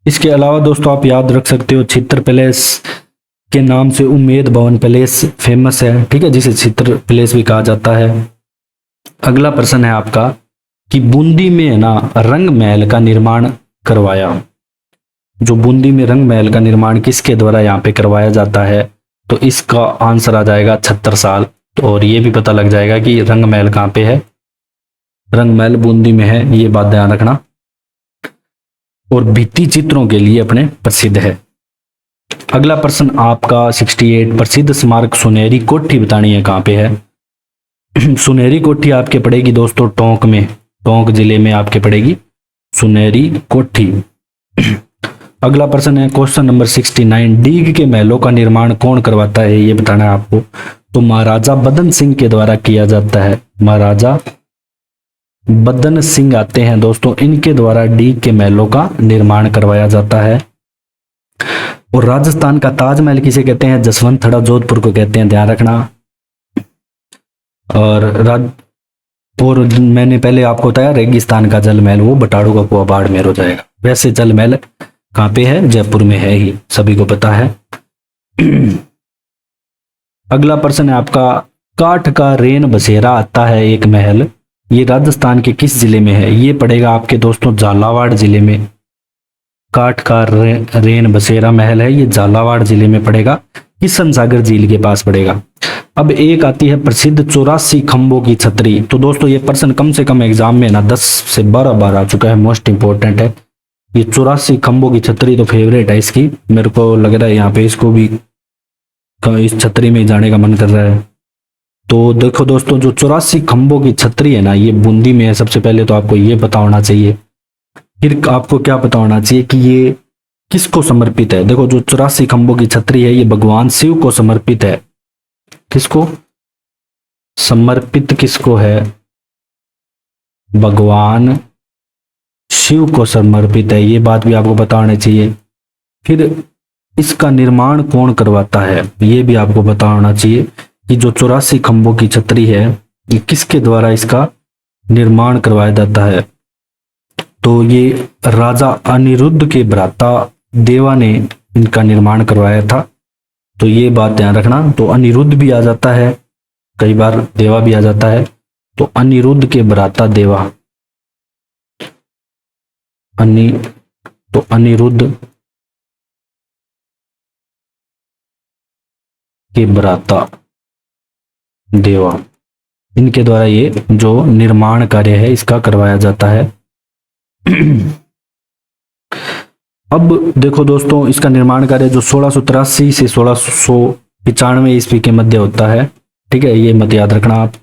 इसके अलावा दोस्तों आप याद रख सकते हो चित्र पैलेस के नाम से उम्मेद भवन पैलेस फेमस है। ठीक है, जिसे चित्र पैलेस भी कहा जाता है। अगला प्रश्न है आपका कि बूंदी में है ना रंग महल का निर्माण करवाया। जो बूंदी में रंग महल का निर्माण किसके द्वारा यहाँ पे करवाया जाता है? तो इसका आंसर आ जाएगा छत्रसाल। और ये भी पता लग जाएगा कि रंग महल कहाँ पे है। रंग महल बूंदी में है, ये बात ध्यान रखना। और भित्ति चित्रों के लिए अपने प्रसिद्ध है। अगला प्रश्न आपका 68 प्रसिद्ध स्मारक सुनहरी कोठी बतानी है कहाँ पे है। सुनहरी कोठी आपके पड़ेगी दोस्तों टोंक में, टोंक जिले में आपके पड़ेगी सुनहरी कोठी। अगला प्रश्न है क्वेश्चन नंबर 69, डीग के महलों का निर्माण कौन करवाता है, ये बताना है आपको। तो महाराजा बदन सिंह के द्वारा किया जाता है। महाराजा बदन सिंह आते हैं दोस्तों, इनके द्वारा डीग के महलों का निर्माण करवाया जाता है। और राजस्थान का ताजमहल किसे कहते हैं, जसवंतथड़ा जोधपुर को कहते हैं, ध्यान रखना। और मैंने पहले आपको बताया रेगिस्तान का जल महल वो बटाड़ू का कुआं बाड़मेर हो जाएगा। वैसे जल महल कहाँ पे है, जयपुर में है ही, सभी को पता है। अगला प्रश्न है आपका, काठ का रेन बसेरा आता है एक महल, ये राजस्थान के किस जिले में है, ये पड़ेगा आपके दोस्तों झालावाड़ जिले में। काठ का रेन बसेरा महल है, ये झालावाड़ जिले में पड़ेगा, किशन सागर झील के पास पड़ेगा। अब एक आती है प्रसिद्ध 84 खंभों की छतरी। तो दोस्तों ये प्रश्न कम से कम एग्जाम में ना 10 से 12 बार आ चुका है, मोस्ट इंपोर्टेंट है। ये 84 खंभों की छतरी तो फेवरेट है इसकी, मेरे को लग रहा है यहाँ पे इसको भी इस छतरी में जाने का मन कर रहा है। तो देखो दोस्तों, जो 84 खंभों की छतरी है ना, ये बूंदी में है। सबसे पहले तो आपको ये पता होना चाहिए, फिर आपको क्या पता होना चाहिए कि ये किसको समर्पित है। देखो जो 84 खंभों की छतरी है, ये भगवान शिव को समर्पित है। किसको समर्पित, किसको है, भगवान शिव को समर्पित है, ये बात भी आपको पता होनी चाहिए। फिर इसका निर्माण कौन करवाता है, ये भी आपको पता होना चाहिए कि जो 84 खंभों की छतरी है, ये किसके द्वारा इसका निर्माण करवाया जाता है। तो ये राजा अनिरुद्ध के भ्राता देवा ने इनका निर्माण करवाया था। तो ये बात ध्यान रखना। तो अनिरुद्ध भी आ जाता है, कई बार देवा भी आ जाता है। तो अनिरुद्ध के भ्राता देवा, अनिरुद्ध के भ्राता देवा, इनके द्वारा ये जो निर्माण कार्य है इसका करवाया जाता है। अब देखो दोस्तों, इसका निर्माण कार्य जो 1683 से 1695 ईस्वी के मध्य होता है। ठीक है, ये मत याद रखना आप।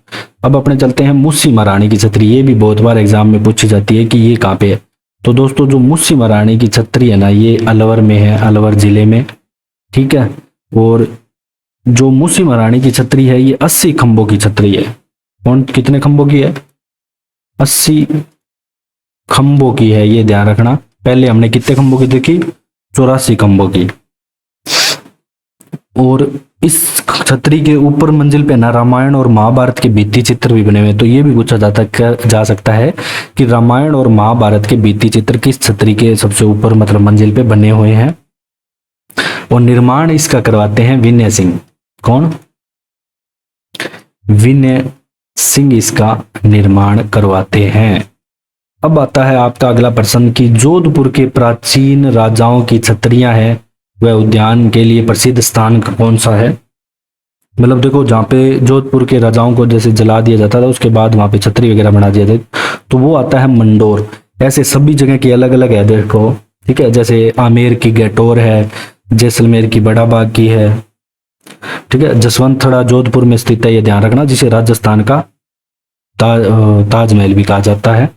अब अपने चलते हैं मुस्सी महारानी की छतरी। ये भी बहुत बार एग्जाम में पूछी जाती है कि ये कहाँ पे है। तो दोस्तों जो मुस्सी महारानी की छतरी है ना, ये अलवर में है, अलवर जिले में। ठीक है, और जो मुस्सी महारानी की छतरी है, ये 80 खंभों की छतरी है। कौन, कितने खंभों की है, 80 खंभों की है, ये ध्यान रखना। पहले हमने कितने खंभों की देखी, 84 खंभों की। और इस छतरी के ऊपर मंजिल पे ना रामायण और महाभारत के भित्ति चित्र भी बने हुए। तो ये भी पूछा जा सकता है कि रामायण और महाभारत के भित्ति चित्र किस छतरी के सबसे ऊपर मतलब मंजिल पे बने हुए हैं। और निर्माण इसका करवाते हैं विनय सिंह। कौन, विनय सिंह इसका निर्माण करवाते हैं। अब आता है आपका अगला प्रश्न कि जोधपुर के प्राचीन राजाओं की छतरियां हैं, वह उद्यान के लिए प्रसिद्ध स्थान कौन सा है। मतलब देखो, जहाँ पे जोधपुर के राजाओं को जैसे जला दिया जाता था, उसके बाद वहां पे छतरी वगैरह बना दिया जाता, तो वो आता है मंडोर। ऐसे सभी जगह की अलग अलग है देखो। ठीक है, जैसे आमेर की गैटोर है, जैसलमेर की बड़ा बाग की है। ठीक है, जसवंतथड़ा जोधपुर में स्थित है, ये ध्यान रखना, जिसे राजस्थान का ताजमहल भी कहा जाता है।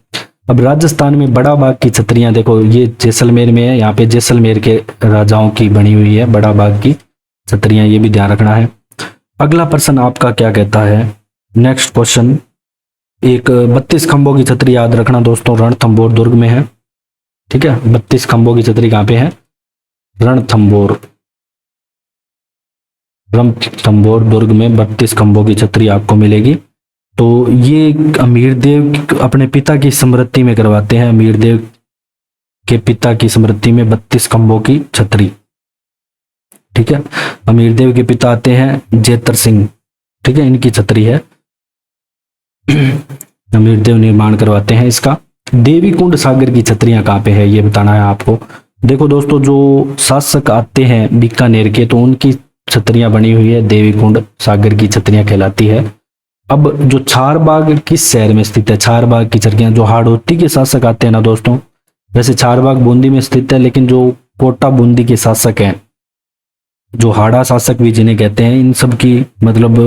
अब राजस्थान में बड़ा बाग की छतरियां देखो, ये जैसलमेर में है, यहाँ पे जैसलमेर के राजाओं की बनी हुई है बड़ा बाग की छतरियां, ये भी ध्यान रखना है। अगला प्रश्न आपका क्या कहता है, नेक्स्ट क्वेश्चन, एक 32 खंभों की छतरी याद रखना दोस्तों, रणथंभौर दुर्ग में है। ठीक है, 32 खंभों की छतरी कहाँ पे है, रणथंभौर दुर्ग में 32 खंभों की छतरी आपको मिलेगी। तो ये अमीर देव अपने पिता की स्मृति में करवाते हैं, अमीर देव के पिता की स्मृति में 32 खंभों की छतरी। ठीक है, अमीर देव के पिता आते हैं जेतर सिंह। ठीक है, इनकी छतरी है, अमीर देव निर्माण करवाते हैं इसका। देवी कुंड सागर की छतरियां कहाँ पे है, ये बताना है आपको। देखो दोस्तों, जो शासक आते हैं बीकानेर के, तो उनकी छतरियां बनी हुई है, देवी कुंड सागर की छतरियां कहलाती है। अब जो चारबाग किस शहर में स्थित है, चारबाग की छतरियां, जो हाड़ौती के शासक आते हैं ना दोस्तों, वैसे चारबाग बूंदी में स्थित है, लेकिन जो कोटा बूंदी के शासक हैं, जो हाड़ा शासक भी जिन्हें कहते हैं, इन सब की मतलब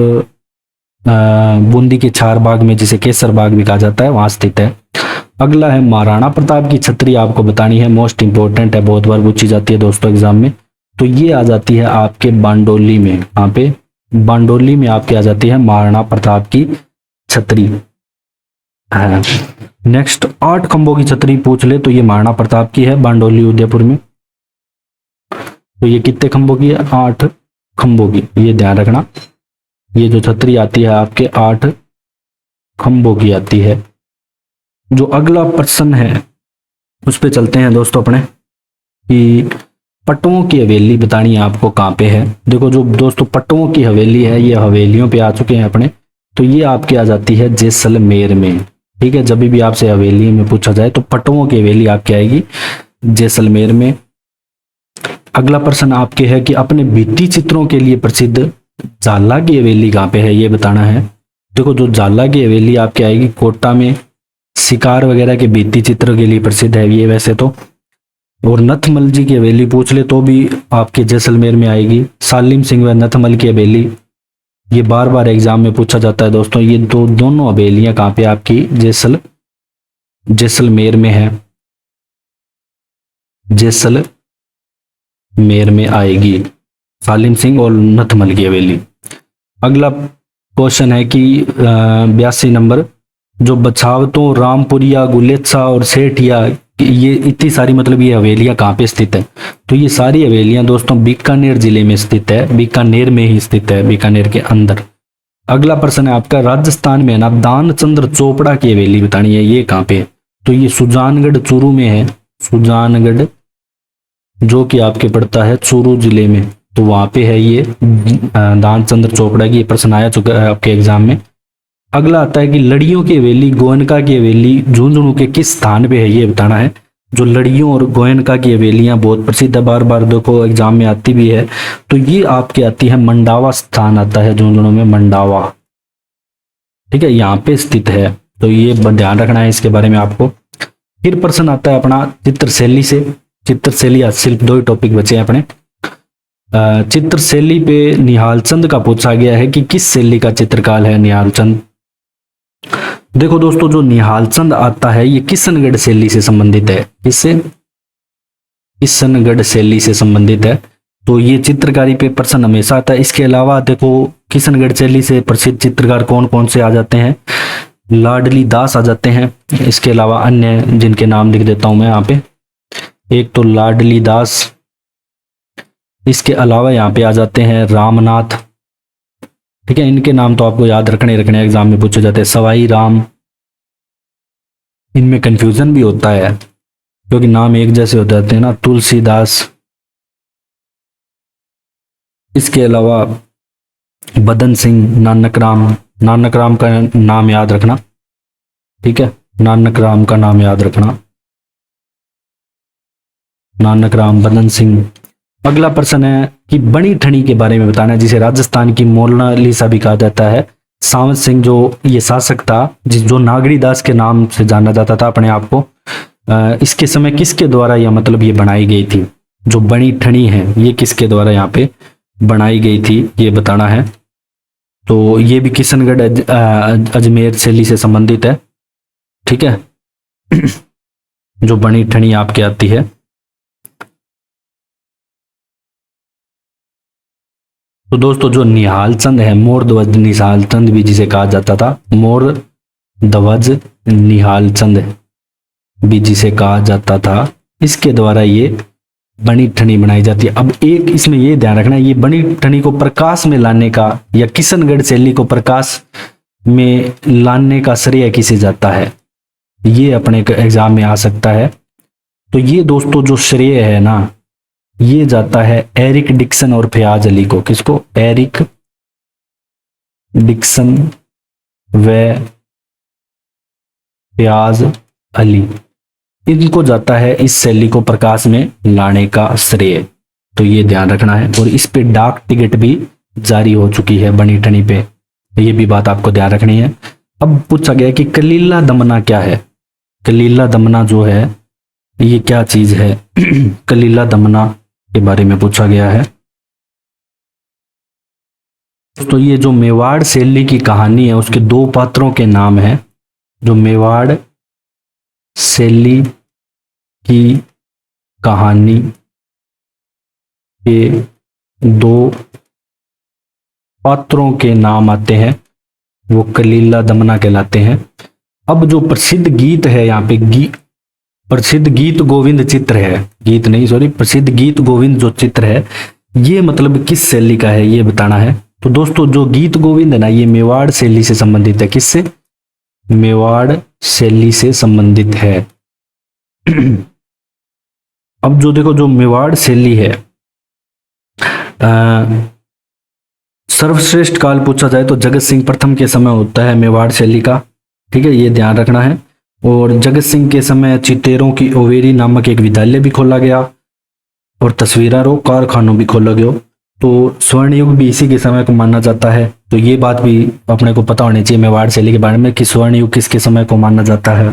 बूंदी के चारबाग में, जिसे केसर बाग भी कहा जाता है, वहां स्थित है। अगला है महाराणा प्रताप की छतरी, आपको बतानी है, मोस्ट इंपॉर्टेंट है, बहुत बार पूछी जाती है दोस्तों एग्जाम में। तो ये आ जाती है आपके बांडोली में, यहाँ पे बांडोली में आपके आ जाती है महाराणा प्रताप की छतरी। नेक्स्ट 8 खंभों की छतरी पूछ ले तो ये महाराणा प्रताप की है, बांडोली उदयपुर में। तो ये कितने खंभों की है? 8 खंभों की, ये ध्यान रखना। ये जो छतरी आती है आपके 8 खंभों की आती है। जो अगला प्रश्न है उस पे चलते हैं दोस्तों अपने, कि पट्टुओं की हवेली बतानी है आपको कहाँ पे है। देखो जो दोस्तों पट्टुओं की हवेली है, ये हवेलियों पे आ चुके हैं अपने। तो ये आपके आ जाती है जैसलमेर में, ठीक है। जब भी आपसे हवेली में पूछा जाए तो पट्टुओं की हवेली आपके आएगी जैसलमेर में। अगला प्रश्न आपके है कि अपने भित्ति चित्रों के लिए प्रसिद्ध झाला की हवेली कहाँ पे है, ये बताना है। देखो जो झाला की हवेली आपके आएगी कोटा में, शिकार वगैरह के भित्ति चित्र के लिए प्रसिद्ध है ये वैसे तो। और नथमल जी की हवेली पूछ ले तो भी आपके जैसलमेर में आएगी, सालिम सिंह व नथमल की हवेली, ये बार बार एग्जाम में पूछा जाता है दोस्तों। ये दोनों हवेलियां कहाँ पे आपकी जैसलमेर में है, जैसलमेर में आएगी सालिम सिंह और नथमल की हवेली। अगला क्वेश्चन है कि 82 नंबर, जो बछावतों, रामपुरिया, गुलेच्छा और सेठिया, ये इतनी सारी मतलब ये हवेलियां कहाँ पे स्थित है। तो ये सारी हवेलियां दोस्तों बीकानेर जिले में स्थित है, बीकानेर में ही स्थित है, बीकानेर के अंदर। अगला प्रश्न है आपका राजस्थान में ना दानचंद्र चोपड़ा की हवेली बतानी है, ये कहाँ पे है। तो ये सुजानगढ़ चूरू में है, सुजानगढ़ जो कि आपके पड़ता है चूरू जिले में, तो वहां पे है ये दानचंद्र चोपड़ा की। ये प्रश्न आया चुका है आपके एग्जाम में। अगला आता है कि लड़ियों की हवेली, गोयनका की हवेली झुंझुनू के किस स्थान पे है, ये बताना है। जो लड़ियों और गोयनका की हवेलियां बहुत प्रसिद्ध है, बार बार देखो एग्जाम में आती भी है। तो ये आपके आती है मंडावा स्थान आता है झुंझुनू में, मंडावा, ठीक है, यहाँ पे स्थित है। तो ये ध्यान रखना है इसके बारे में आपको। फिर प्रश्न आता है अपना चित्रशैली से। चित्रशैली, आज सिर्फ 2 ही टॉपिक बचे हैं अपने। चित्रशैली पे निहालचंद का पूछा गया है कि किस शैली का चित्रकार है निहालचंद। देखो दोस्तों जो निहालचंद आता है ये किशनगढ़ शैली से संबंधित है, किससे? किशनगढ़ शैली से संबंधित है। तो ये चित्रकारी पे प्रश्न हमेशा आता है। इसके अलावा देखो किशनगढ़ शैली से प्रसिद्ध चित्रकार कौन कौन से आ जाते हैं, लाडली दास आ जाते हैं। इसके अलावा अन्य जिनके नाम लिख देता हूं मैं यहाँ पे, एक तो लाडली दास, इसके अलावा यहाँ पे आ जाते हैं रामनाथ, ठीक है। इनके नाम तो आपको याद रखने एग्जाम में पूछे जाते हैं। सवाई राम, इनमें कंफ्यूजन भी होता है क्योंकि नाम एक जैसे हो जाते हैं ना, तुलसीदास। इसके अलावा बदन सिंह, नानक राम, नानक राम का नाम याद रखना, ठीक है, नानक राम का नाम याद रखना, नानक राम, बदन सिंह। अगला प्रश्न है कि बनी ठनी के बारे में बताना है, जिसे राजस्थान की मोनालिसा भी कहा जाता है। सावंत सिंह जो ये शासक था, जो नागरी दास के नाम से जाना जाता था अपने आप को, इसके समय किसके द्वारा यह मतलब ये बनाई गई थी। जो बनी ठनी है ये किसके द्वारा यहाँ पे बनाई गई थी, ये बताना है। तो ये भी किशनगढ़ अजमेर शैली से संबंधित है, ठीक है। जो बनी ठनी आपके आती है। तो दोस्तों जो निहालचंद है, मोर ध्वज निहालचंद भी जिसे कहा जाता था, मोर ध्वज निहालचंद भी जिसे कहा जाता था, इसके द्वारा ये बनी ठनी बनाई जाती है। अब एक इसमें ये ध्यान रखना है, ये बनी ठनी को प्रकाश में लाने का या किशनगढ़ शैली को प्रकाश में लाने का श्रेय किसे जाता है, ये अपने एग्जाम में आ सकता है। तो ये दोस्तों जो श्रेय है ना, ये जाता है एरिक डिक्सन और फयाज अली को। किसको? एरिक डिक्सन व फयाज अली, इनको जाता है इस शैली को प्रकाश में लाने का श्रेय। तो ये ध्यान रखना है। और इस पे डाक टिकट भी जारी हो चुकी है बनी ठनी पे, ये भी बात आपको ध्यान रखनी है। अब पूछा गया कि कलीला दमना क्या है। कलीला दमना जो है ये क्या चीज है? कलीला दमना के बारे में पूछा गया है। तो ये जो मेवाड़ शैली की कहानी है उसके 2 पात्रों के नाम है। जो मेवाड़ शैली की कहानी के दो पात्रों के नाम आते हैं, वो कलीला दमना कहलाते हैं। अब जो प्रसिद्ध गीत है यहाँ पे प्रसिद्ध गीत गोविंद चित्र है, गीत नहीं सॉरी, प्रसिद्ध गीत गोविंद जो चित्र है ये मतलब किस शैली का है ये बताना है। तो दोस्तों जो गीत गोविंद है ना ये मेवाड़ शैली से संबंधित है। किससे? मेवाड़ शैली से संबंधित है। अब जो देखो जो मेवाड़ शैली है, सर्वश्रेष्ठ काल पूछा जाए तो जगत सिंह प्रथम के समय होता है मेवाड़ शैली का, ठीक है, ये ध्यान रखना है। और जगत सिंह के समय चितेरों की ओवेरी नामक एक विद्यालय भी खोला गया और तस्वीरों कारखानों भी खोला गया। तो स्वर्ण युग भी इसी के समय को माना जाता है। तो ये बात भी अपने को पता होनी चाहिए मेवाड़ शैली के बारे में कि स्वर्ण युग किसके समय को माना जाता है।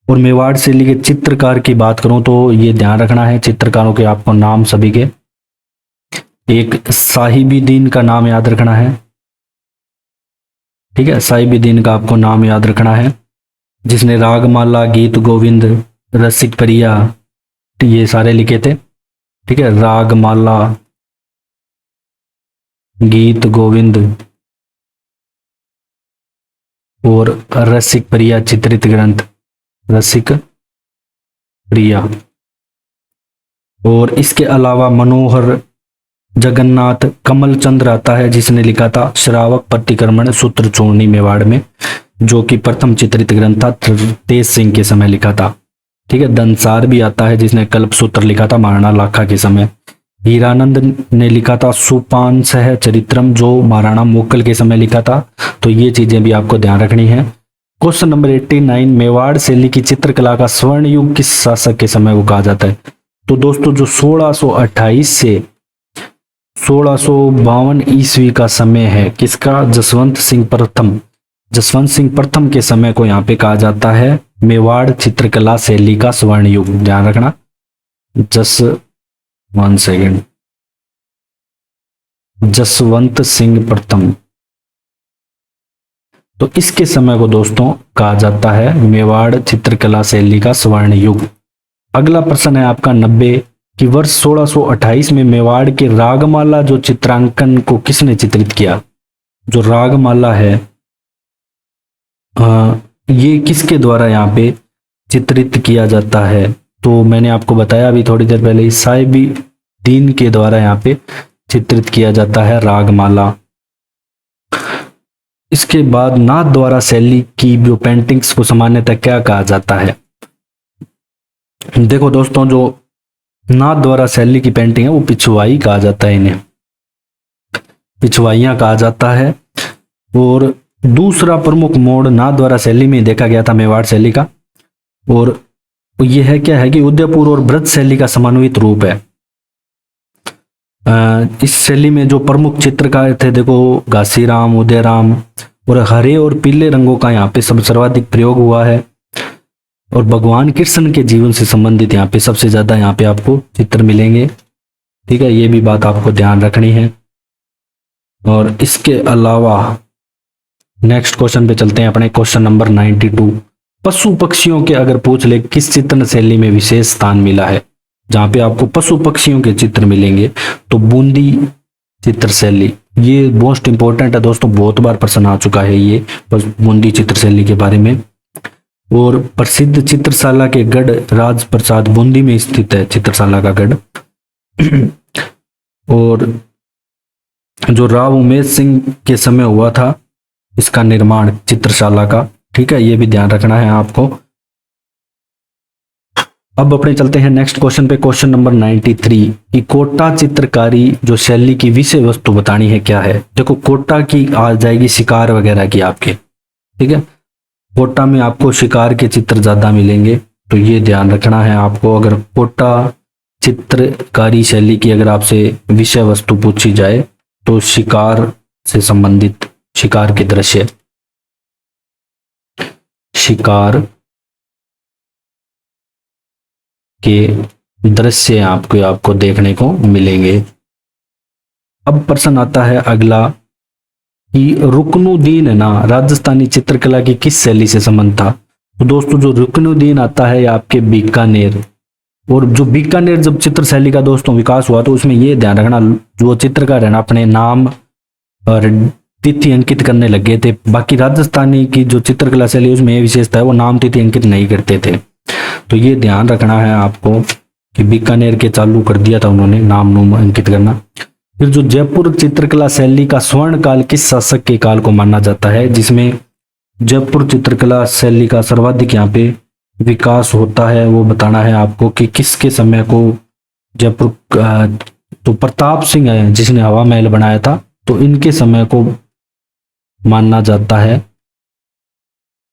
और मेवाड़ शैली के चित्रकार की बात करूं तो ये ध्यान रखना है चित्रकारों के आपको नाम सभी के, एक साहिबुद्दीन का नाम याद रखना है, ठीक है, साहिबुद्दीन का आपको नाम याद रखना है, जिसने रागमाला, गीत गोविंद, रसिक परिया ये सारे लिखे थे, ठीक है, रागमाला, गीत गोविंद और रसिक परिया चित्रित ग्रंथ, रसिक प्रिया। और इसके अलावा मनोहर जगन्नाथ कमलचंद्र आता है जिसने लिखा था श्रावक प्रतिक्रमण सूत्र चूर्णी मेवाड़ में, जो कि प्रथम चित्रित ग्रंथ था, तेज सिंह के समय लिखा था, ठीक है। दंसार भी आता है जिसने कल्प सूत्र लिखा था महाराणा लाखा के समय। हीरानंद ने लिखा था सुपान सह चरित्रम जो महाराणा मोकल के समय लिखा था। तो ये चीजें भी आपको ध्यान रखनी है। क्वेश्चन नंबर 89, मेवाड़ शैली की चित्रकला का स्वर्ण युग किस शासक के समय को कहा जाता है? तो दोस्तों जो 1628 से 1652 ईस्वी का समय है किसका? जसवंत सिंह प्रथम। जसवंत सिंह प्रथम के समय को यहाँ पे कहा जाता है मेवाड़ चित्रकला शैली का स्वर्ण युग। ध्यान रखना, जसवंत सिंह प्रथम, तो इसके समय को दोस्तों कहा जाता है मेवाड़ चित्रकला शैली का स्वर्ण युग। अगला प्रश्न है आपका 90 कि वर्ष 1628 में मेवाड़ के रागमाला जो चित्रांकन को किसने चित्रित किया? जो रागमाला है ये किसके द्वारा यहाँ पे चित्रित किया जाता है? तो मैंने आपको बताया अभी थोड़ी देर पहले, साहिबुद्दीन के द्वारा यहाँ पे चित्रित किया जाता है रागमाला। इसके बाद नाथ द्वारा शैली की जो पेंटिंग्स को सामान्यतः क्या कहा जाता है? देखो दोस्तों जो नाथ द्वारा शैली की पेंटिंग है वो पिछवाई कहा जाता है, इन्हें पिछवाइयां कहा जाता है। और दूसरा प्रमुख मोड़ नाथ द्वारा शैली में देखा गया था मेवाड़ शैली का, और यह है क्या है कि उदयपुर और ब्रज शैली का समन्वित रूप है। इस शैली में जो प्रमुख चित्रकार थे देखो घासीराम, उदयराम, और हरे और पीले रंगों का यहाँ पे सर्वाधिक प्रयोग हुआ है। और भगवान कृष्ण के जीवन से संबंधित यहाँ पे सबसे ज्यादा यहाँ पे आपको चित्र मिलेंगे, ठीक है, ये भी बात आपको ध्यान रखनी है। और इसके अलावा नेक्स्ट क्वेश्चन पे चलते हैं अपने, क्वेश्चन नंबर 92। पशु पक्षियों के अगर पूछ ले किस चित्र शैली में विशेष स्थान मिला है? जहां पे आपको पशु पक्षियों के चित्र मिलेंगे तो बूंदी चित्र शैली, ये मोस्ट इंपॉर्टेंट है दोस्तों, बहुत बार प्रश्न आ चुका है ये बूंदी चित्र शैली के बारे में। और प्रसिद्ध चित्रशाला के गढ़ राज प्रसाद बूंदी में स्थित है, चित्रशाला का गढ़। और जो राव उमेश सिंह के समय हुआ था इसका निर्माण चित्रशाला का, ठीक है, ये भी ध्यान रखना है आपको। अब अपने चलते हैं नेक्स्ट क्वेश्चन पे, क्वेश्चन नंबर 93 कि कोटा चित्रकारी जो शैली की विषय वस्तु बतानी है क्या है? देखो कोटा की आ जाएगी शिकार वगैरह की आपके, ठीक है, कोटा में आपको शिकार के चित्र ज्यादा मिलेंगे, तो ये ध्यान रखना है आपको। अगर कोटा चित्रकारी शैली की अगर आपसे विषय वस्तु पूछी जाए तो शिकार से संबंधित, शिकार के दृश्य, शिकार के दृश्य आपको देखने को मिलेंगे। अब प्रश्न आता है अगला कि रुकनुद्दीन ना राजस्थानी चित्रकला की किस शैली से संबंध था? तो दोस्तों जो रुकनुद्दीन आता है आपके बीकानेर, और जो बीकानेर जब चित्र शैली का दोस्तों विकास हुआ तो उसमें ये ध्यान रखना, जो चित्रकार है ना अपने नाम और तिथि अंकित करने लगे थे। बाकी राजस्थानी की जो चित्रकला शैली उसमें ये विशेषता है, वो नाम तिथि अंकित नहीं करते थे। तो ये ध्यान रखना है आपको कि बीकानेर के चालू कर दिया था उन्होंने नाम नूम अंकित करना। फिर जो जयपुर चित्रकला शैली का स्वर्ण काल किस शासक के काल को माना जाता है, जिसमें जयपुर चित्रकला शैली का सर्वाधिक यहाँ पे विकास होता है, वो बताना है आपको कि किसके समय को जयपुर तो प्रताप सिंह है जिसने हवा महल बनाया था, तो इनके समय को माना जाता है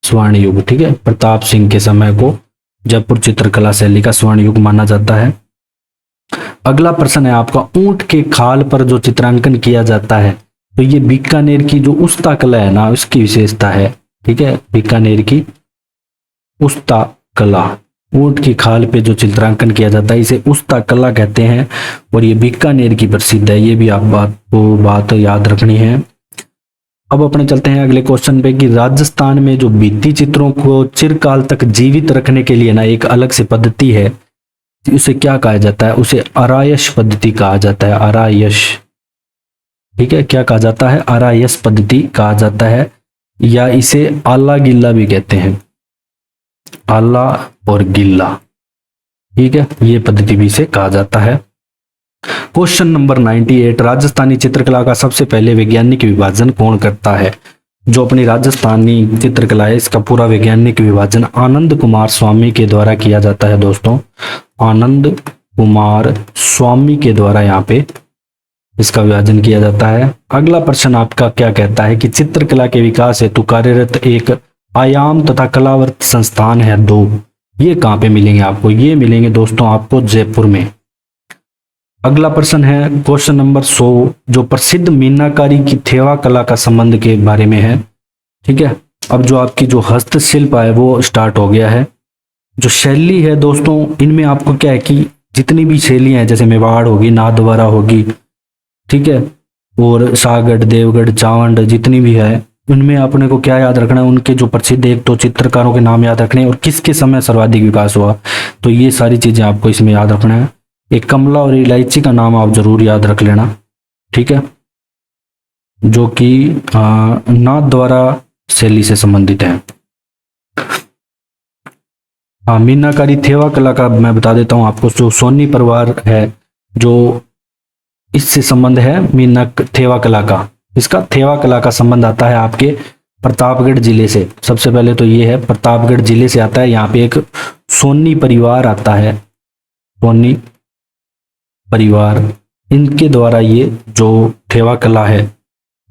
स्वर्ण युग। ठीक है, प्रताप सिंह के समय को जयपुर चित्रकला शैली का स्वर्ण युग माना जाता है। अगला प्रश्न है आपका, ऊंट के खाल पर जो चित्रांकन किया जाता है, तो ये बीकानेर की जो उस्ता कला है ना उसकी विशेषता है। ठीक है, बीकानेर की उस्ता कला, ऊंट की खाल पे जो चित्रांकन किया जाता है इसे उस्ता कला कहते हैं, और ये बीकानेर की प्रसिद्ध है। ये भी आप बात याद रखनी है। अब अपने चलते हैं अगले क्वेश्चन पे कि राजस्थान में जो भित्ति चित्रों को चिरकाल तक जीवित रखने के लिए ना एक अलग से पद्धति है, उसे क्या कहा जाता है? उसे आरायश पद्धति कहा जाता है। आरायश, ठीक है, क्या कहा जाता है? आरायश पद्धति कहा जाता है, या इसे आला गिल्ला भी कहते हैं। आला और गिल्ला, ठीक है, ये पद्धति भी इसे कहा जाता है। क्वेश्चन नंबर 98, राजस्थानी चित्रकला का सबसे पहले वैज्ञानिक विभाजन कौन करता है? जो अपनी राजस्थानी चित्रकला है इसका पूरा वैज्ञानिक विभाजन आनंद कुमार स्वामी के द्वारा किया जाता है। दोस्तों, आनंद कुमार स्वामी के द्वारा यहाँ पे इसका विभाजन किया जाता है। अगला प्रश्न आपका क्या कहता है कि चित्रकला के विकास हेतु कार्यरत एक आयाम तथा कलावर्त संस्थान है दो, ये कहाँ पे मिलेंगे आपको? ये मिलेंगे दोस्तों आपको जयपुर में। अगला प्रश्न है क्वेश्चन नंबर 100, जो प्रसिद्ध मीनाकारी की थेवा कला का संबंध के बारे में है। ठीक है, अब जो आपकी जो हस्तशिल्प है वो स्टार्ट हो गया है। जो शैली है दोस्तों, इनमें आपको क्या है कि जितनी भी शैलियां हैं, जैसे मेवाड़ होगी, नाथद्वारा होगी, ठीक है, और सागड़, देवगढ़, चावंड, जितनी भी है, उनमें अपने को क्या याद रखना है? उनके जो प्रसिद्ध एक तो चित्रकारों के नाम याद रखने हैं और किसके समय सर्वाधिक विकास हुआ, तो ये सारी चीजें आपको इसमें याद रखना है। एक कमला और इलायची का नाम आप जरूर याद रख लेना, ठीक है, जो कि नाथद्वारा शैली से संबंधित है। हाँ, मीनाकारी थेवा कला का मैं बता देता हूँ आपको, जो सोनी परिवार है जो इससे संबंध है मीना थेवा कला का, इसका थेवा कला का संबंध आता है आपके प्रतापगढ़ जिले से। सबसे पहले तो ये है प्रतापगढ़ जिले से आता है। यहाँ पे एक सोनी परिवार आता है, सोनी परिवार, इनके द्वारा ये जो थेवा कला है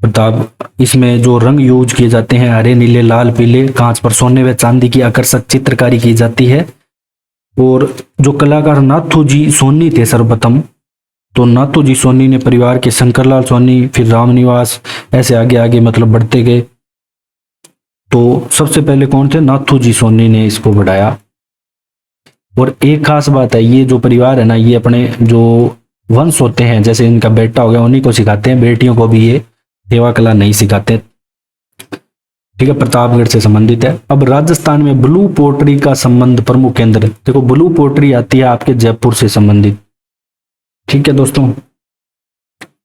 प्रताप, इसमें जो रंग यूज किए जाते हैं हरे, नीले, लाल, पीले, कांच पर सोने व चांदी की आकर्षक चित्रकारी की जाती है। और जो कलाकार नाथू जी सोनी थे सर्वप्रथम, तो नाथू जी सोनी ने परिवार के शंकरलाल सोनी, फिर रामनिवास, ऐसे आगे आगे मतलब बढ़ते गए। तो सबसे पहले कौन थे? नाथू जी सोनी ने इसको बढ़ाया। और एक खास बात है, ये जो परिवार है ना, ये अपने जो वंश होते हैं, जैसे इनका बेटा हो गया, उन्हीं को सिखाते हैं, बेटियों को भी ये थेवा कला नहीं सिखाते। ठीक है, प्रतापगढ़ से संबंधित है। अब राजस्थान में ब्लू पोट्री का संबंध प्रमुख केंद्र, देखो ब्लू पोट्री आती है आपके जयपुर से संबंधित। ठीक है दोस्तों,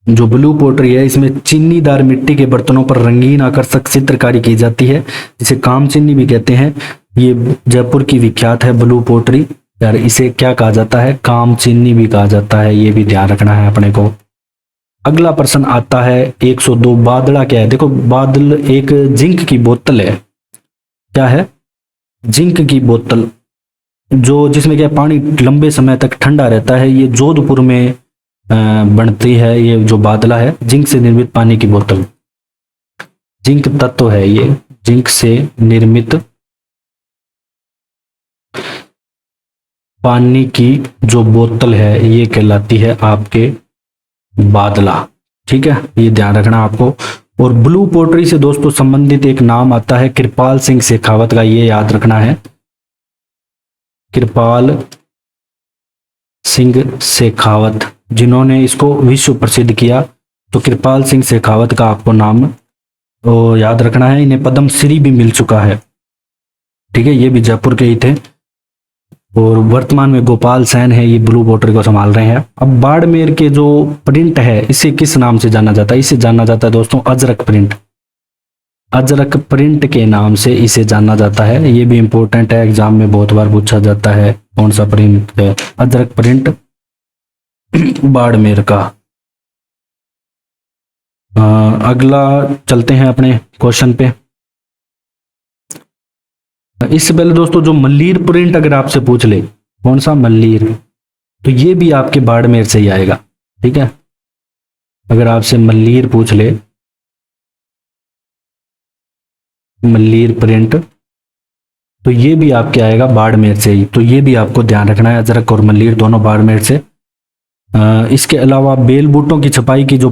जो ब्लू पोट्री है इसमें चीनीदार मिट्टी के बर्तनों पर रंगीन आकर्षक चित्रकारी की जाती है, जिसे कामचीनी भी कहते हैं। ये जयपुर की विख्यात है ब्लू पोट्री, यार इसे क्या कहा जाता है? कामचीनी भी कहा जाता है, ये भी ध्यान रखना है अपने को। अगला प्रश्न आता है 102, बादला क्या है? देखो बादल एक जिंक की बोतल है। क्या है? जिंक की बोतल, जो जिसमें क्या पानी लंबे समय तक ठंडा रहता है। ये जोधपुर में बनती है। ये जो बादला है जिंक से निर्मित पानी की बोतल, जिंक तत्व है ये, जिंक से निर्मित पानी की जो बोतल है ये कहलाती है आपके बादला। ठीक है, ये ध्यान रखना आपको। और ब्लू पोट्री से दोस्तों संबंधित एक नाम आता है कृपाल सिंह शेखावत का, ये याद रखना है, कृपाल सिंह शेखावत, जिन्होंने इसको विश्व प्रसिद्ध किया। तो कृपाल सिंह शेखावत का आपको नाम याद रखना है। इन्हें पद्म श्री भी मिल चुका है। ठीक है, ये भी जयपुर के ही थे। और वर्तमान में गोपाल सैन है, ये ब्लू वाटर को संभाल रहे हैं। अब बाड़मेर के जो प्रिंट है इसे किस नाम से जाना जाता है? इसे जाना जाता है दोस्तों अजरक प्रिंट। अजरक प्रिंट के नाम से इसे जाना जाता है। ये भी इंपॉर्टेंट है, एग्जाम में बहुत बार पूछा जाता है कौन सा प्रिंट है? अजरक प्रिंट बाड़मेर का। अगला चलते हैं अपने क्वेश्चन पे। इससे पहले दोस्तों जो मल्लीर प्रिंट अगर आपसे पूछ ले, कौन सा मल्लीर, तो ये भी आपके बाड़मेर से ही आएगा। ठीक है, अगर आपसे मल्लीर पूछ ले, मल्लीर प्रिंट, तो ये भी आपके आएगा बाड़मेर से ही। तो ये भी आपको ध्यान रखना है, अजरक और मल्लीर दोनों बाड़मेर से। इसके अलावा बेल बूटों की छपाई की जो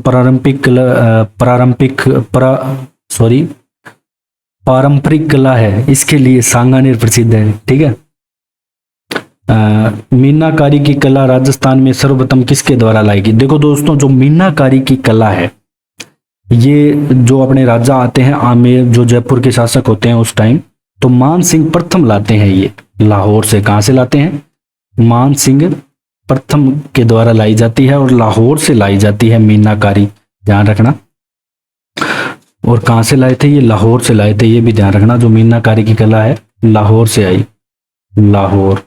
पारंपरिक कला है, इसके लिए सांगानेर प्रसिद्ध है। ठीक है, मीनाकारी की कला राजस्थान में सर्वप्रथम किसके द्वारा लाई गई? देखो दोस्तों, जो मीनाकारी की कला है, ये जो अपने राजा आते हैं आमेर, जो जयपुर के शासक होते हैं उस टाइम, तो मान सिंह प्रथम लाते हैं ये लाहौर से। कहां से लाते हैं? मान सिंह प्रथम के द्वारा लाई जाती है और लाहौर से लाई जाती है मीनाकारी, ध्यान रखना। और कहां से लाए थे? ये लाहौर से लाए थे, ये भी ध्यान रखना। जो मीनाकारी की कला है लाहौर से आई, लाहौर।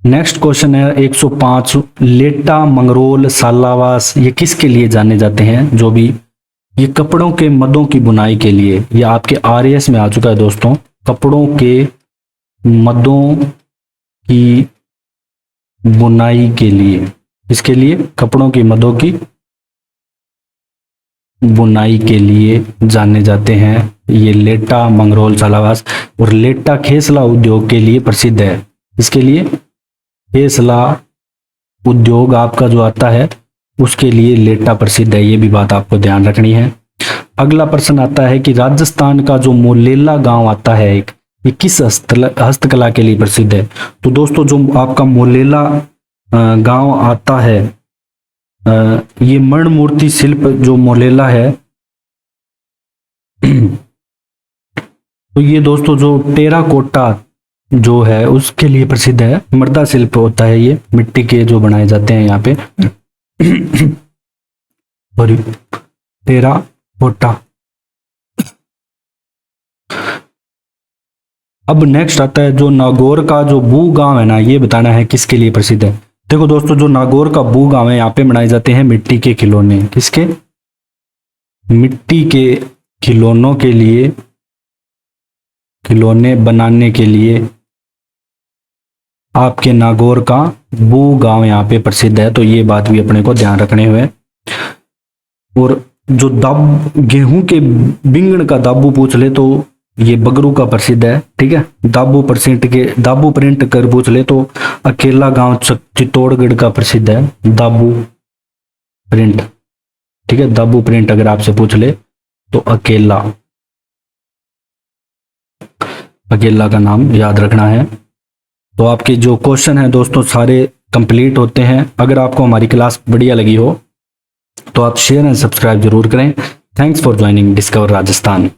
नेक्स्ट क्वेश्चन है 105, लेटा, मंगरोल, सालावास, ये किसके लिए जाने जाते हैं? जो भी ये कपड़ों के मदों की बुनाई के लिए, ये आपके आरएएस में आ चुका है दोस्तों। कपड़ों के मदों की बुनाई के लिए, इसके लिए कपड़ों की मदों की बुनाई के लिए जाने जाते हैं ये लेटा, मंगरोल, सालावास। और लेटा खेसला उद्योग के लिए प्रसिद्ध है। इसके लिए खेसला उद्योग आपका जो आता है उसके लिए लेटा प्रसिद्ध है, ये भी बात आपको ध्यान रखनी है। अगला प्रश्न आता है कि राजस्थान का जो मोलेला गांव आता है एक, ये किस हस्तकला के लिए प्रसिद्ध है? तो दोस्तों जो आपका मोलेला गांव आता है, ये मर्ण मूर्ति शिल्प जो मोलेला है, तो ये दोस्तों जो टेराकोटा जो है उसके लिए प्रसिद्ध है। मृदा शिल्प होता है, ये मिट्टी के जो बनाए जाते हैं यहाँ पे सॉरी, टेराकोटा। अब नेक्स्ट आता है जो नागौर का जो बू गांव है ना, ये बताना है किसके लिए प्रसिद्ध है। देखो दोस्तों, जो नागौर का बू गांव है, यहाँ पे बनाए जाते हैं मिट्टी के खिलौने। किसके? मिट्टी के खिलौनों के लिए, खिलौने बनाने के लिए आपके नागौर का बू गांव यहाँ पे प्रसिद्ध है। तो ये बात भी अपने को ध्यान रखने हुए। और जो गेहूं के बिंगण का दाबू पूछ ले तो ये बगरू का प्रसिद्ध है। ठीक है, दाबू प्रिंट कर पूछ ले तो अकेला गांव चित्तौड़गढ़ का प्रसिद्ध है दाबू प्रिंट। ठीक है, दाबू प्रिंट अगर आपसे पूछ ले तो अकेला का नाम याद रखना है। तो आपके जो क्वेश्चन है दोस्तों सारे कंप्लीट होते हैं। अगर आपको हमारी क्लास बढ़िया लगी हो तो आप शेयर एंड सब्सक्राइब जरूर करें। Thanks for joining discover Rajasthan.